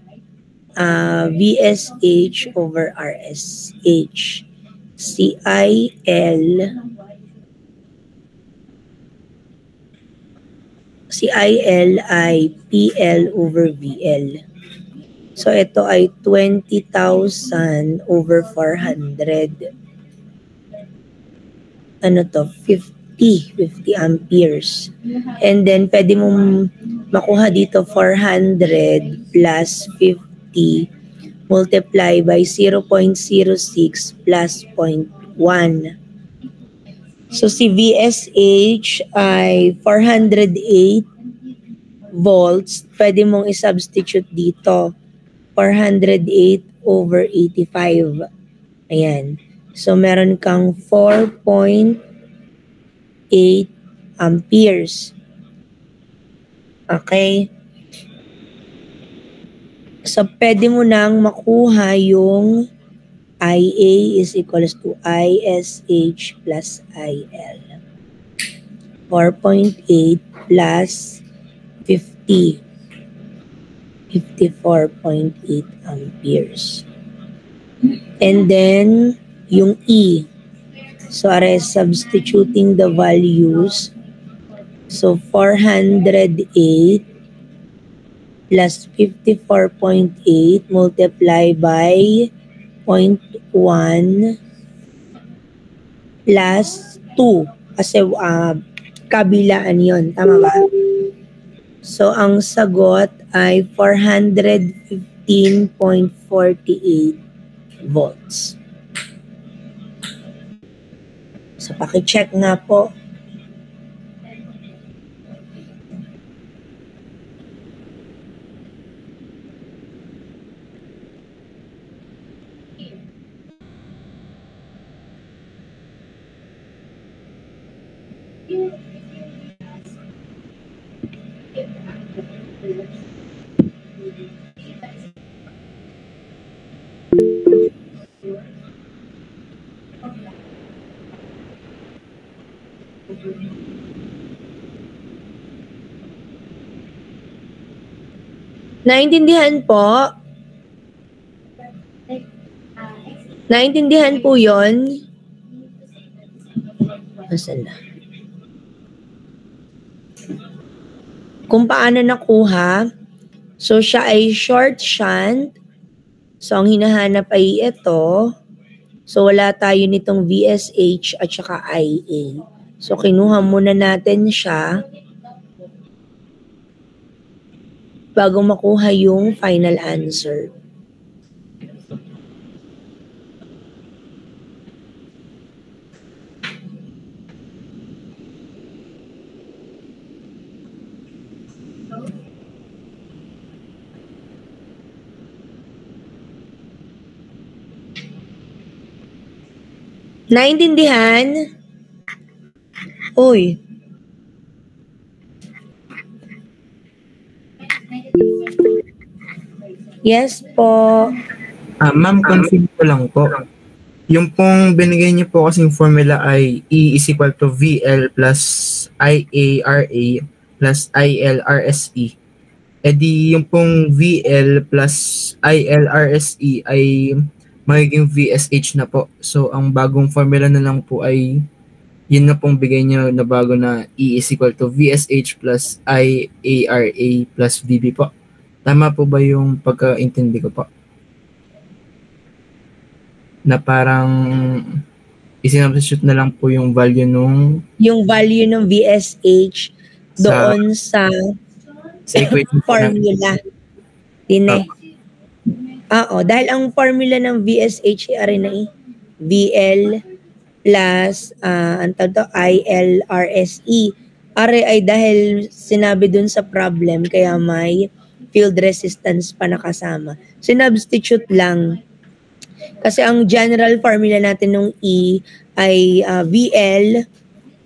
VSH over RSH. Si IL ay PL over VL. So, ito ay 20,000 over 400. Ano to? 50 amperes. And then, pwede mong makuha dito 400 plus 50 multiply by 0.06 plus 0.1. So, si VSH ay 408 volts. Pwede mong i-substitute dito. 408 over 85. Ayan. So, meron kang 4.8 amperes. Okay? So, pwede mo nang makuha yung IA is equals to ISH plus IL. 4.8 plus 50. 54.8 amperes. And then, yung E. So, are substituting the values. So, 408 plus 54.8 multiply by 0.1 plus 2. Kasi kabilaan yon, tama ba? So, ang sagot ay 415.48 volts. So, paki-check nga po. Naintindihan po? Naintindihan po yun? Asan na? kung paano nakuha. So, siya ay short shunt. So, ang hinahanap ay ito. So, wala tayo nitong VSH at saka IA. So, kinuha muna natin siya bago makuha yung final answer. Naintindihan? Uy. Yes po. Ma'am, confirm ko lang po. Yung pong binigay niyo po kasing formula ay E is equal to VL plus IARA plus ILRSE. E di yung pong VL plus ILRSE ay magiging VSH na po. So, ang bagong formula na lang po ay yun na pong bigay niyo na bago na E is equal to VSH plus IARA plus VB po. Tama po ba yung pagkaintindi ko po? Na parang isinubstitute na lang po yung value nung Yung value ng VSH doon sa equation po na- formula. Dine. Oo, dahil ang formula ng VSH ay na VL plus ang tawag to, ILRSE. Are ay dahil sinabi dun sa problem kaya may field resistance pa nakasama. Sinubstitute lang. Kasi ang general formula natin ng E ay VL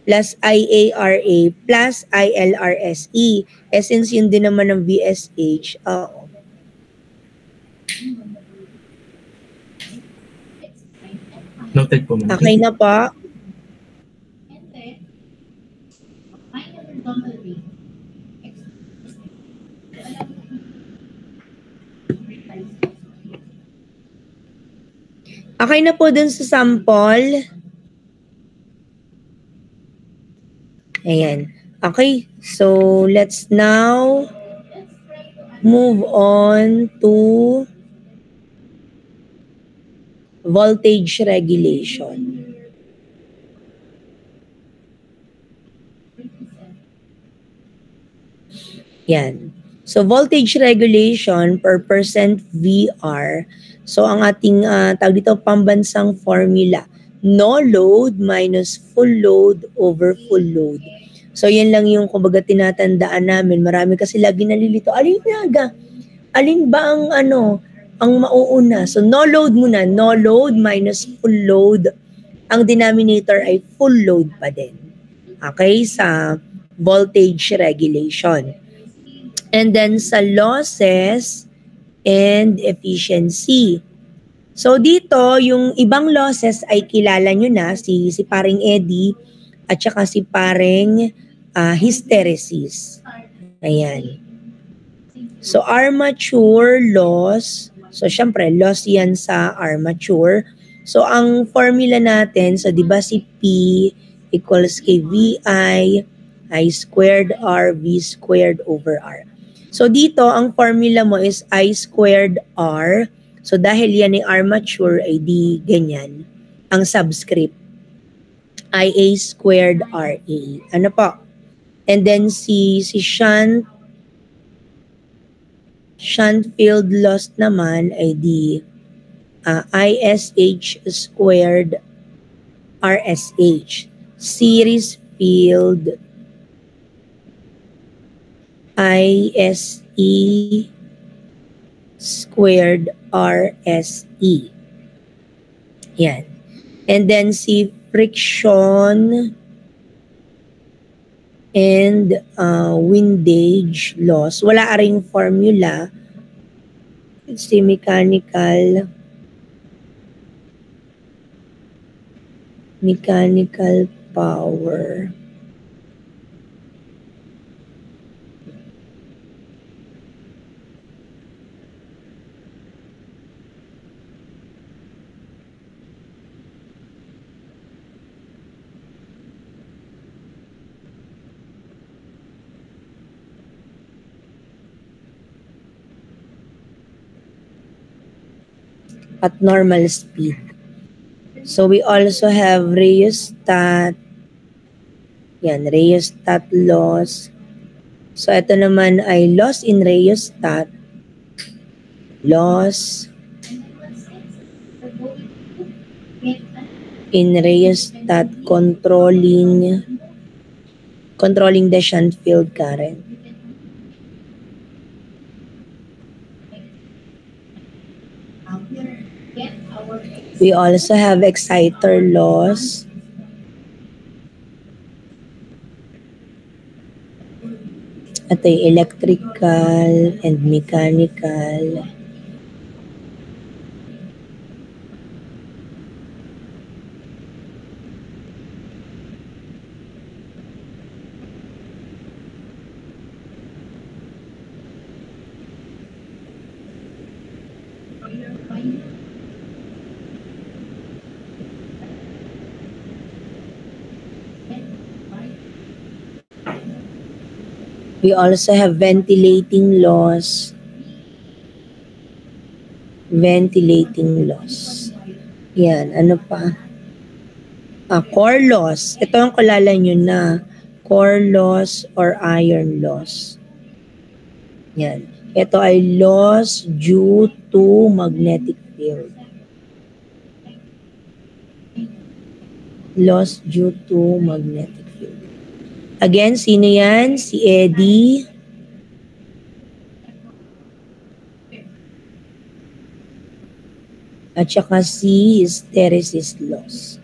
plus IARA plus ILRSE. Since yun din naman ng VSH, noted po ma'am. okay na po. Okay na po dun sa sample. Ayan. Okay. So, let's now move on to voltage regulation. Yan. So, voltage regulation per percent VR. So, ang ating tawag dito, pambansang formula. No load minus full load over full load. So, yan lang yung kumbaga tinatandaan namin. Marami kasi lagi nalilito. Alin ba ang ang mauuna? So, no load muna. No load minus full load. Ang denominator ay full load pa din. Okay? Sa voltage regulation. And then sa losses and efficiency. So dito, yung ibang losses ay kilala nyo na, si paring Eddie at saka si paring hysteresis. Ayan. So armature loss, so syempre loss yan sa armature. So ang formula natin, so di ba si P equals kay VI, I squared R, V squared over R. So dito, ang formula mo is I squared R. So dahil yan ay armature, ay di ganyan. Ang subscript, IA squared RA. Ano po? And then si shunt field loss naman ay di ISH squared RSH. Series field ISE squared RSE. Yan. And then si friction and windage loss. Wala ring formula. Si mechanical power. at normal speed. So we also have rheostat. Yan, rheostat loss. So ito naman ay loss in rheostat. Loss in rheostat controlling the shunt field current. We also have exciter loss. Ito yung electrical and mechanical. We also have ventilating loss. Ventilating loss. Yan, ano pa? Core loss. Ito ang kilala nyo na. Core loss or iron loss. Yan. Ito ay loss due to magnetic field. Loss due to magnetic field. Again, sino yan? Si Eddie. At saka si hysteresis loss.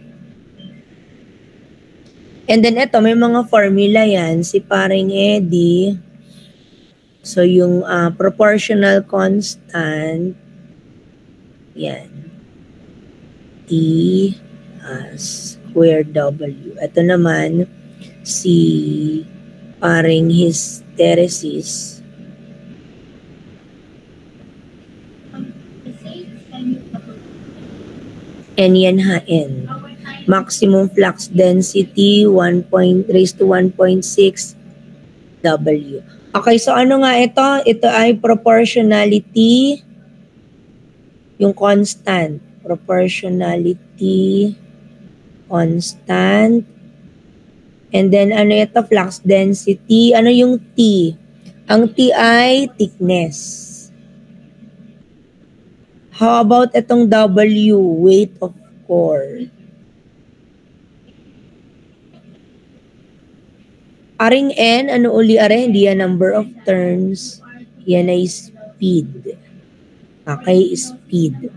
And then ito, may mga formula yan. Si paring Eddie. So yung proportional constant, yan. T square W. Ito naman, si paring hysteresis. N yan ha, N. Maximum flux density, 1 raised to 1.6 W. Okay, so ano nga ito? Ito ay proportionality, yung constant. Proportionality, constant. And then, ano ito? Flux density. Ano yung T? Ang T ay thickness. How about itong W? Weight of core. Aring N, ano uli are? Hindi yan number of turns. Yan ay speed. Okay, speed.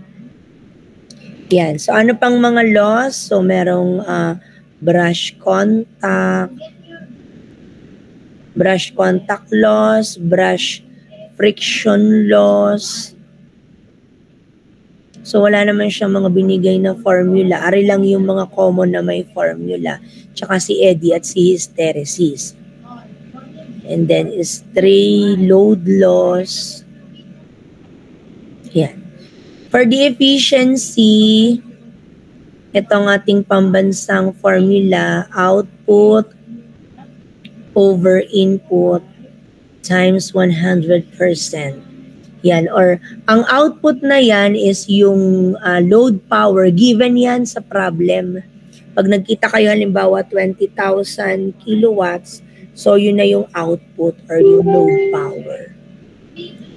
Yan. So, ano pang mga loss? So, merong brush contact loss, brush friction loss. So, wala naman siyang mga binigay na formula. Ari lang yung mga common na may formula. Tsaka si Eddie at si hysteresis. And then, stray load loss. Yan. For the efficiency, itong ating pambansang formula, output over input times 100%. Yan, or ang output na yan is yung load power. Given yan sa problem. Pag nagkita kayo halimbawa 20,000 kilowatts, so yun na yung output or yung load power.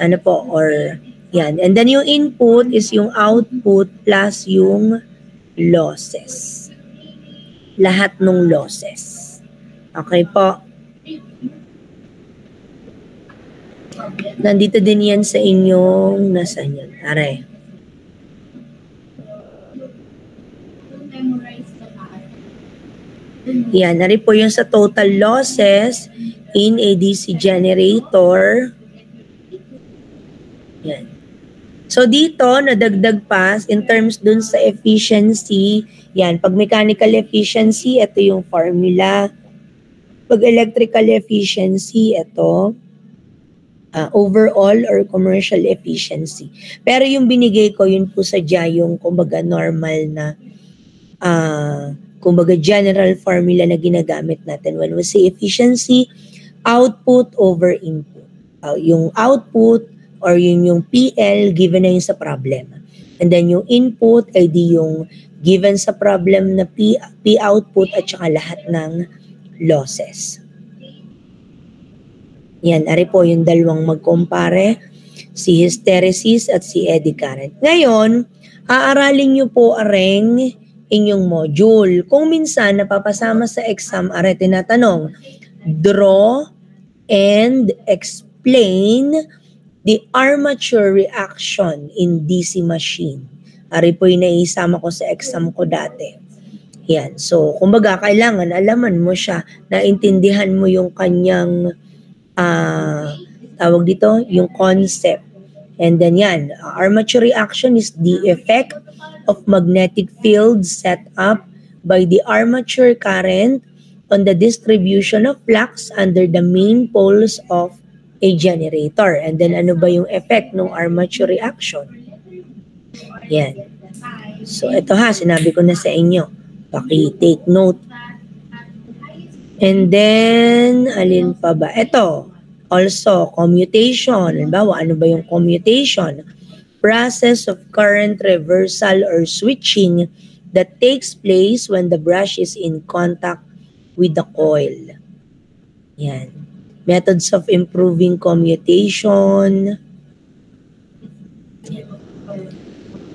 Ano po, or yan. And then yung input is yung output plus yung losses. Lahat ng losses. Okay po. Nandito din yan sa inyong nasaan yan? Are. Yan. Nari po yung sa total losses in a DC generator. Yan. So dito, nadagdag pa in terms dun sa efficiency. Yan. Pag mechanical efficiency, ito yung formula. Pag electrical efficiency, ito. Overall or commercial efficiency. Pero yung binigay ko, yun po sadya yung kumbaga normal na kumbaga general formula na ginagamit natin when we say efficiency, output over input. Yung output or yung PL given na yun sa problem. And then yung input ay di yung given sa problem na P output at saka lahat ng losses. Yan, ari po yung dalawang magkumpare, si hysteresis at si eddy current. Ngayon, aaralin nyo po areng inyong module. Kung minsan napapasama sa exam, are tinatanong, draw and explain the armature reaction in DC machine. Ari po yung naisama ko sa exam ko dati. Yan. So, kumbaga, kailangan alaman mo siya, naintindihan mo yung kanyang tawag dito, yung concept. And then yan, armature reaction is the effect of magnetic field set up by the armature current on the distribution of flux under the main poles of a generator. And then ano ba yung effect ng armature reaction? Yan. So ito ha, sinabi ko na sa inyo. Paki-take note. And then, alin pa ba? Ito, also, commutation. Halimbawa, ano ba yung commutation? Process of current reversal or switching that takes place when the brush is in contact with the coil. Yan. Methods of improving commutation.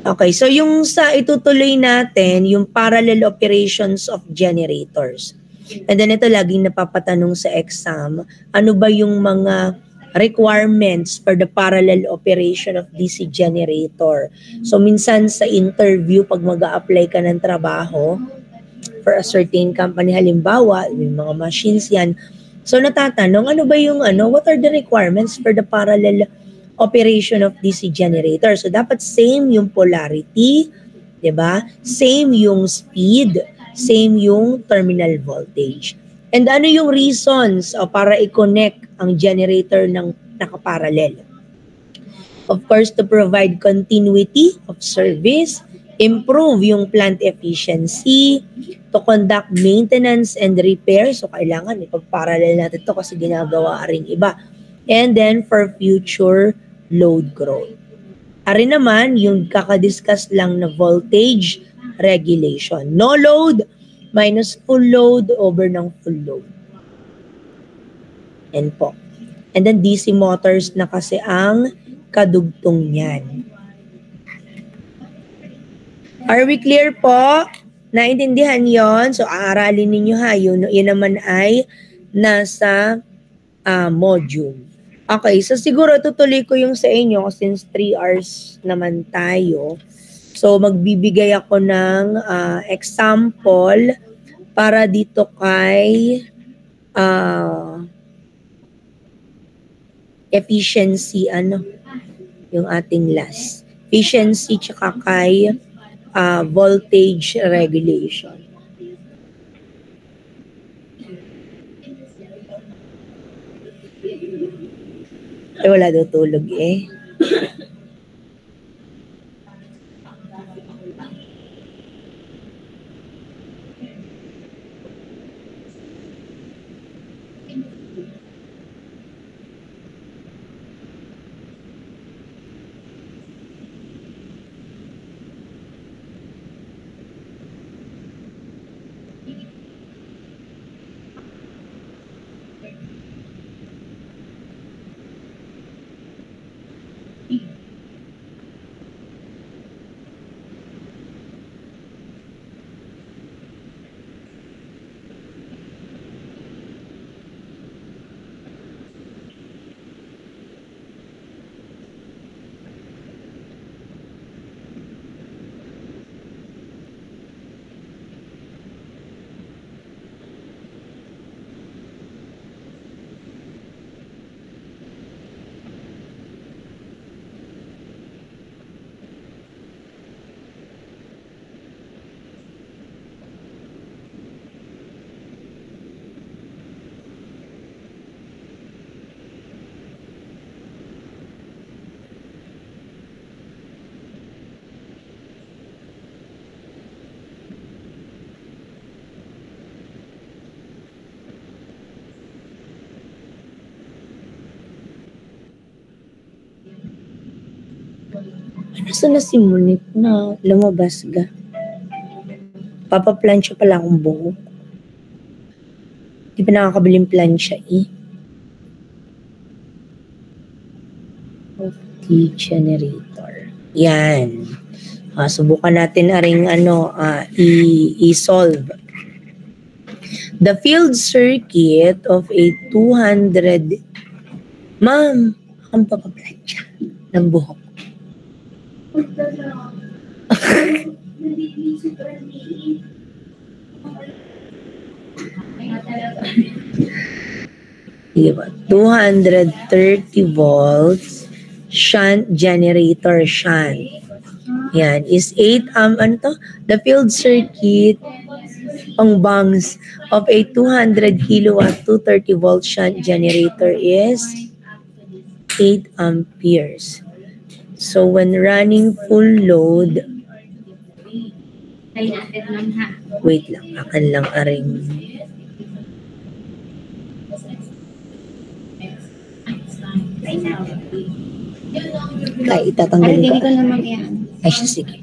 Okay, so yung sa itutuloy natin, yung parallel operations of generators. And then ito laging napapatanong sa exam, ano ba yung mga requirements for the parallel operation of DC generator? So minsan sa interview, pag mag-a-apply ka ng trabaho for a certain company, halimbawa, may mga machines yan. So natatanong, ano ba yung what are the requirements for the parallel operation of DC generator? So dapat same yung polarity, 'di ba? Same yung speed, same yung terminal voltage. And ano yung reasons para i-connect ang generator ng nakaparallel? Of course, to provide continuity of service, improve yung plant efficiency, to conduct maintenance and repair. So kailangan ipag-parallel natin to kasi ginagawa ring iba. And then for future load growth. Ari naman, yung kakadiscuss lang na voltage regulation. No load minus full load over ng full load. Yan po. And then DC motors na kasi ang kadugtong niyan. Are we clear po? Naintindihan yon? So, aaralin ninyo ha. Yun naman ay nasa module. Okay, so siguro tutuloy ko yung sa inyo since 3 hours naman tayo. So magbibigay ako ng example para dito kay efficiency, yung ating last. Efficiency tsaka kay voltage regulation. Ay, wala daw tulog eh. Nasaan na si Monique na lumabas ga? Papaplansya pala akong buhok. Di pa nakakabiling plansya eh. Generator. Yan. Subukan natin na rin i-solve. The field circuit of a 200... Ma'am, akong papaplansya ng buhok. Diba? 230 volts shunt generator shunt. Yan is 8 the field circuit ang bangs of a 200 kilowatt 230 volt shunt generator is 8 amperes. So when running full load, wait lang, akan lang aring. Kaya itatanggalin ko. Ay, siya, sige.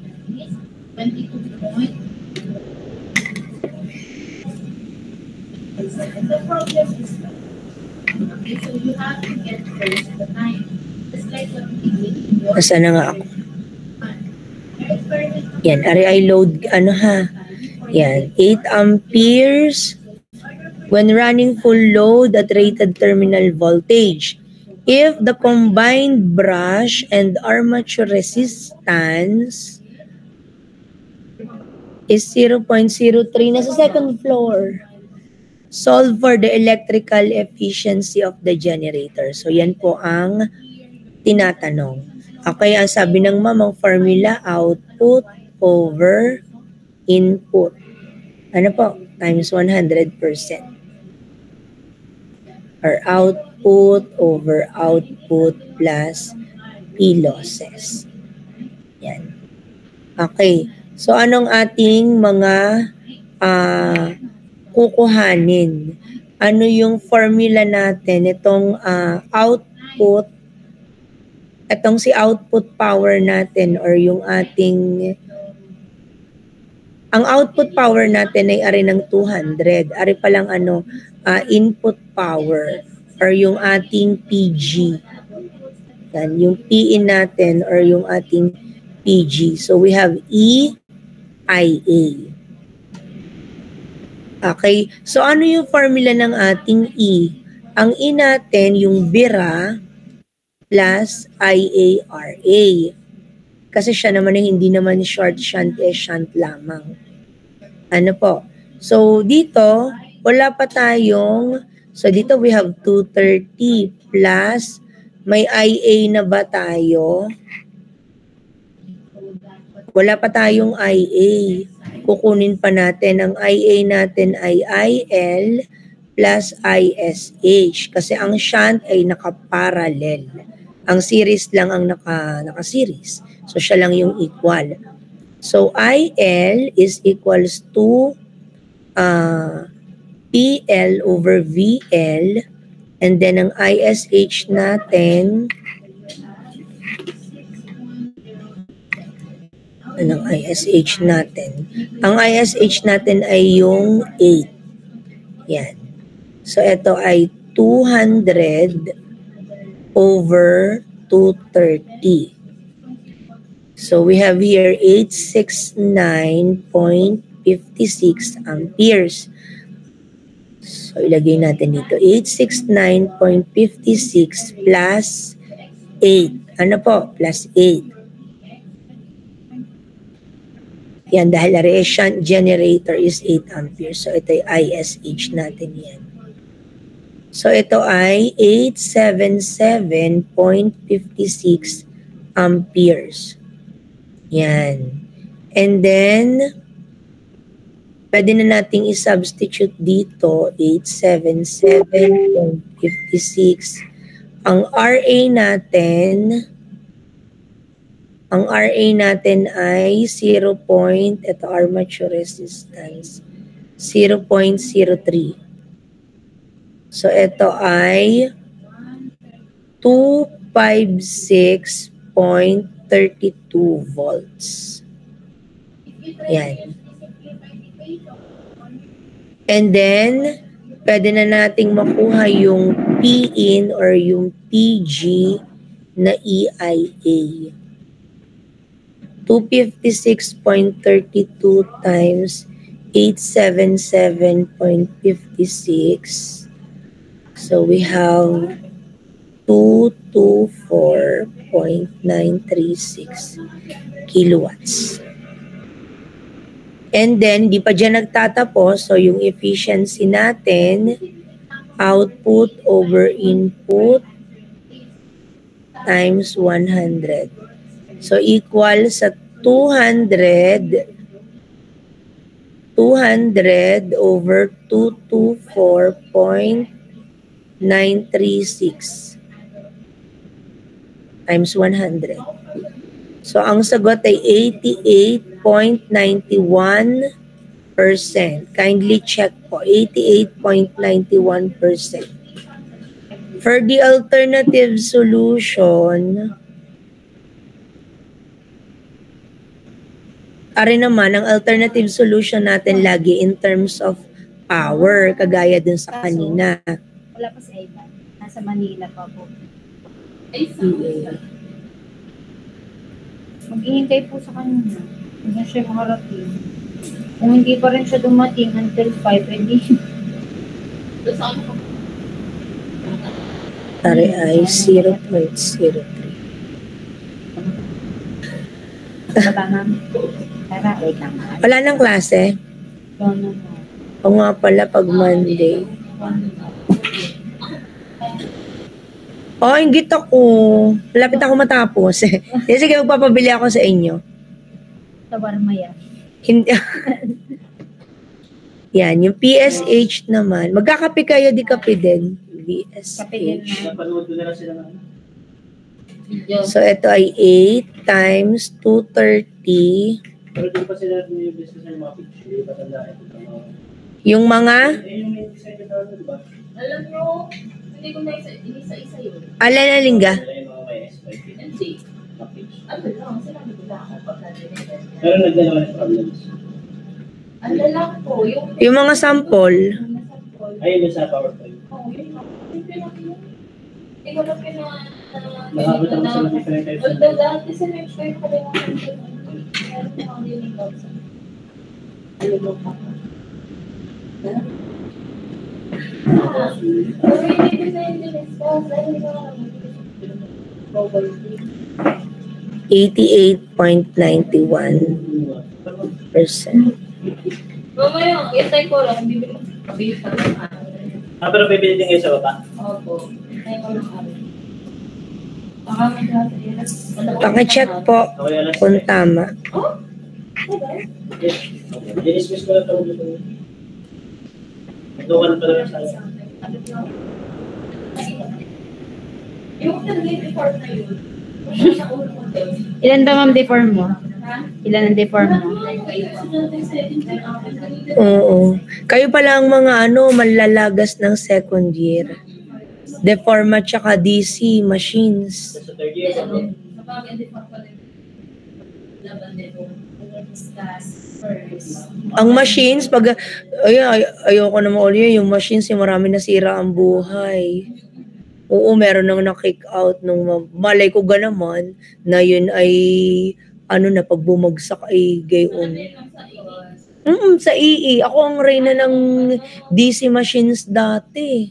The problem is, okay, so you have to get first the time. Just like what we did. Asa na nga ako? Yan, I load, Yan, 8 amperes when running full load at rated terminal voltage. If the combined brush and armature resistance is 0.03, nasa second floor. Solve for the electrical efficiency of the generator. So yan po ang tinatanong. Okay, ang sabi ng mamang formula, output over input. Ano po? Times 100%. Or output over output plus P losses. Yan. Okay. So anong ating mga kukuhanin? Ano yung formula natin? Itong output, itong si output power natin or yung ating, ang output power natin ay ari ng 200. Ari palang input power or yung ating PG. Yan, yung PIN natin or yung ating PG. So we have E, IA. Okay, so ano yung formula ng ating E? Ang E natin, yung bira plus IARA. Kasi siya naman ay hindi naman short shunt, shunt lamang. Ano po? So dito, wala pa tayong, so dito we have 230 plus, may IA na ba tayo? Wala pa tayong IA. Kukunin pa natin, ang IA natin ay IL plus ISH kasi ang shunt ay nakaparallel. Ang series lang ang naka-series. So siya lang yung equal. So IL is equals to PL over VL, and then ang ISH natin, anong ISH natin? Ang ISH natin ay yung 8. Yan. So, ito ay 200 over 230. So, we have here 869.56 amperes. So, ilagay natin dito. 869.56 plus 8. Ano po? Plus 8. Yan, dahil ang shunt generator is 8 amperes. So, ito ay ISH natin yan. So, ito ay 877.56 amperes. Yan. And then, pwede na nating i-substitute dito, 877.56. Ang RA natin, ay 0. Ito armature resistance, 0.03. So, ito ay 256.2 volts. Yan. And then, pwede na nating makuha yung P-in or yung PG na EIA. 256.32 times 877.56. So we have 224.936 kilowatts. And then, di pa dyan nagtatapos. So, yung efficiency natin, output over input times 100. So, equal sa 200 over 224.936 times 100. So, ang sagot ay 88.91%. Kindly check po, 88.91%. For the alternative solution, naman, ang alternative solution natin lagi in terms of power, kagaya dun sa kanina. Wala pa sa iba. Nasa Manila pa po. Maghihintay po sa kanya. Hindi na siya makarating. Kung hindi pa rin siya dumating until 5, edi. Tari ay 0.03. Wala na. Tara, wait lang. Wala nang klase? O nga pala pag Monday. Oh, inggit ako. Malapit ako matapos. Sige, magpapabili ako sa inyo. Tawarma yan. Hindi. Yan, yung PSH naman. Magkakape kayo, di kape din. Kape din PSH. na. So, ito ay 8 times 230. Pero di pa sila yung business ng mga picture, patandaan ito. Yung mga? Yung may design na tawag, di ba? Alam nyo, hindi ko na isa-isa yun. Alin-alingga? Sila yung mga may SYP. MC. na page. Ano lang, sinabi ko lang ako pagka Pero nagdala ng problems. ang lalaki po, Yung mga sample. Ayun yung sa PowerPoint. Oo, yun lang. Yung pinaki yun. Hindi ko na Nakabot ako sa mga different types. Although dati sa next time ko rin ako meron na ako din yung sa alam mo pa. Pero hindi ko na yung diniscuss. Dahil hindi ko na probability. 88.91%. Mamaya, itay ko lang, bibili ko kabili sa mga. Pero bibili din kayo sa baba? Opo, itay ko lang kami. Baka may dati. Paki-check po kung tama. Oh? Yes. Dinismiss ko lang ito. Doon ka na pala sa akin. Yung nag-deform na yun. Ilan ba ma'am deform mo? Ilan ang deform mo? Oo. Kayo pala ang mga manlalagas ng second year. Deforma tsaka DC machines. Sa third year, ano? Ang machines, pag ayoko na maulit yung machines, yung marami nasira ang buhay. Oo, meron nang na-kick out nung malay ko naman na yun ay na pag bumagsak ay gayon. Sa EE. Ako ang reyna ng DC machines dati.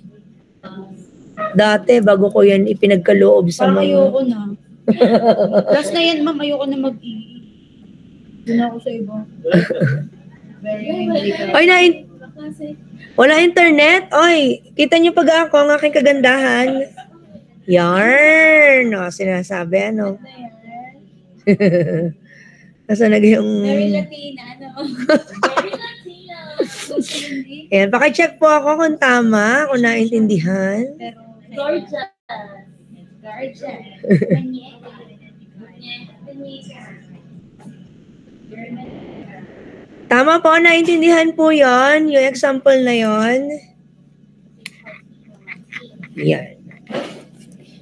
Dati, bago ko yan ipinagkaloob sa Parang mga... ayoko na. Last na yan ma'am, ayoko na mag-EE. Doon ako sa iba. Very Oy, wala internet? Oy, kita niyo pag ako ang aking kagandahan. Yarn! O, sinasabi, Nasa yung... Very Latina, Very Latina. Ayan, pakicheck po ako kung tama, kung naintindihan. Gorgeous. Tama po, naintindihan po yon, yung example na yon. Yan.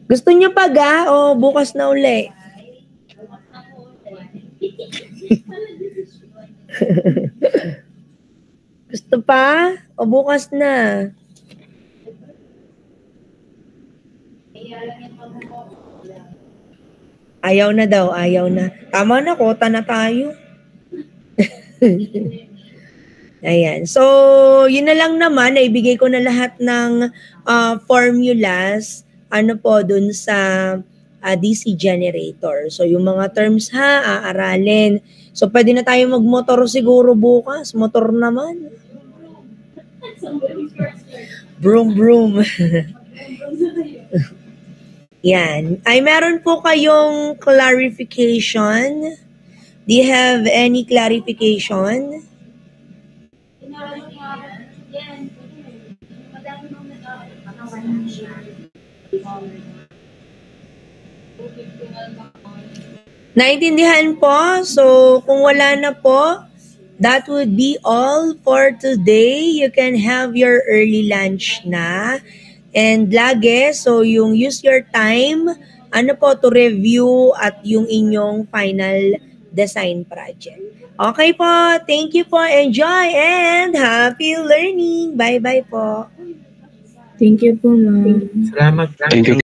Gusto niyo pa o bukas na uli? Gusto pa? O bukas na? Ayaw na daw, ayaw na. Tama na, kota na tayo. Ayan. So, yun na lang naman. Naibigay ko na lahat ng formulas dun sa DC generator. So, yung mga terms aaralin. So, pwede na tayo magmotor siguro bukas. Motor naman. Broom, broom. Yan. Ay, meron po kayong clarification? Do you have any clarification? Naintindihan po? So, kung wala na po, that would be all for today. You can have your early lunch na. And lagi, so yung use your time, to review at yung inyong final design project. Okay po, thank you po, enjoy and happy learning. Bye-bye po. Thank you po, ma'am. Salamat. Thank you.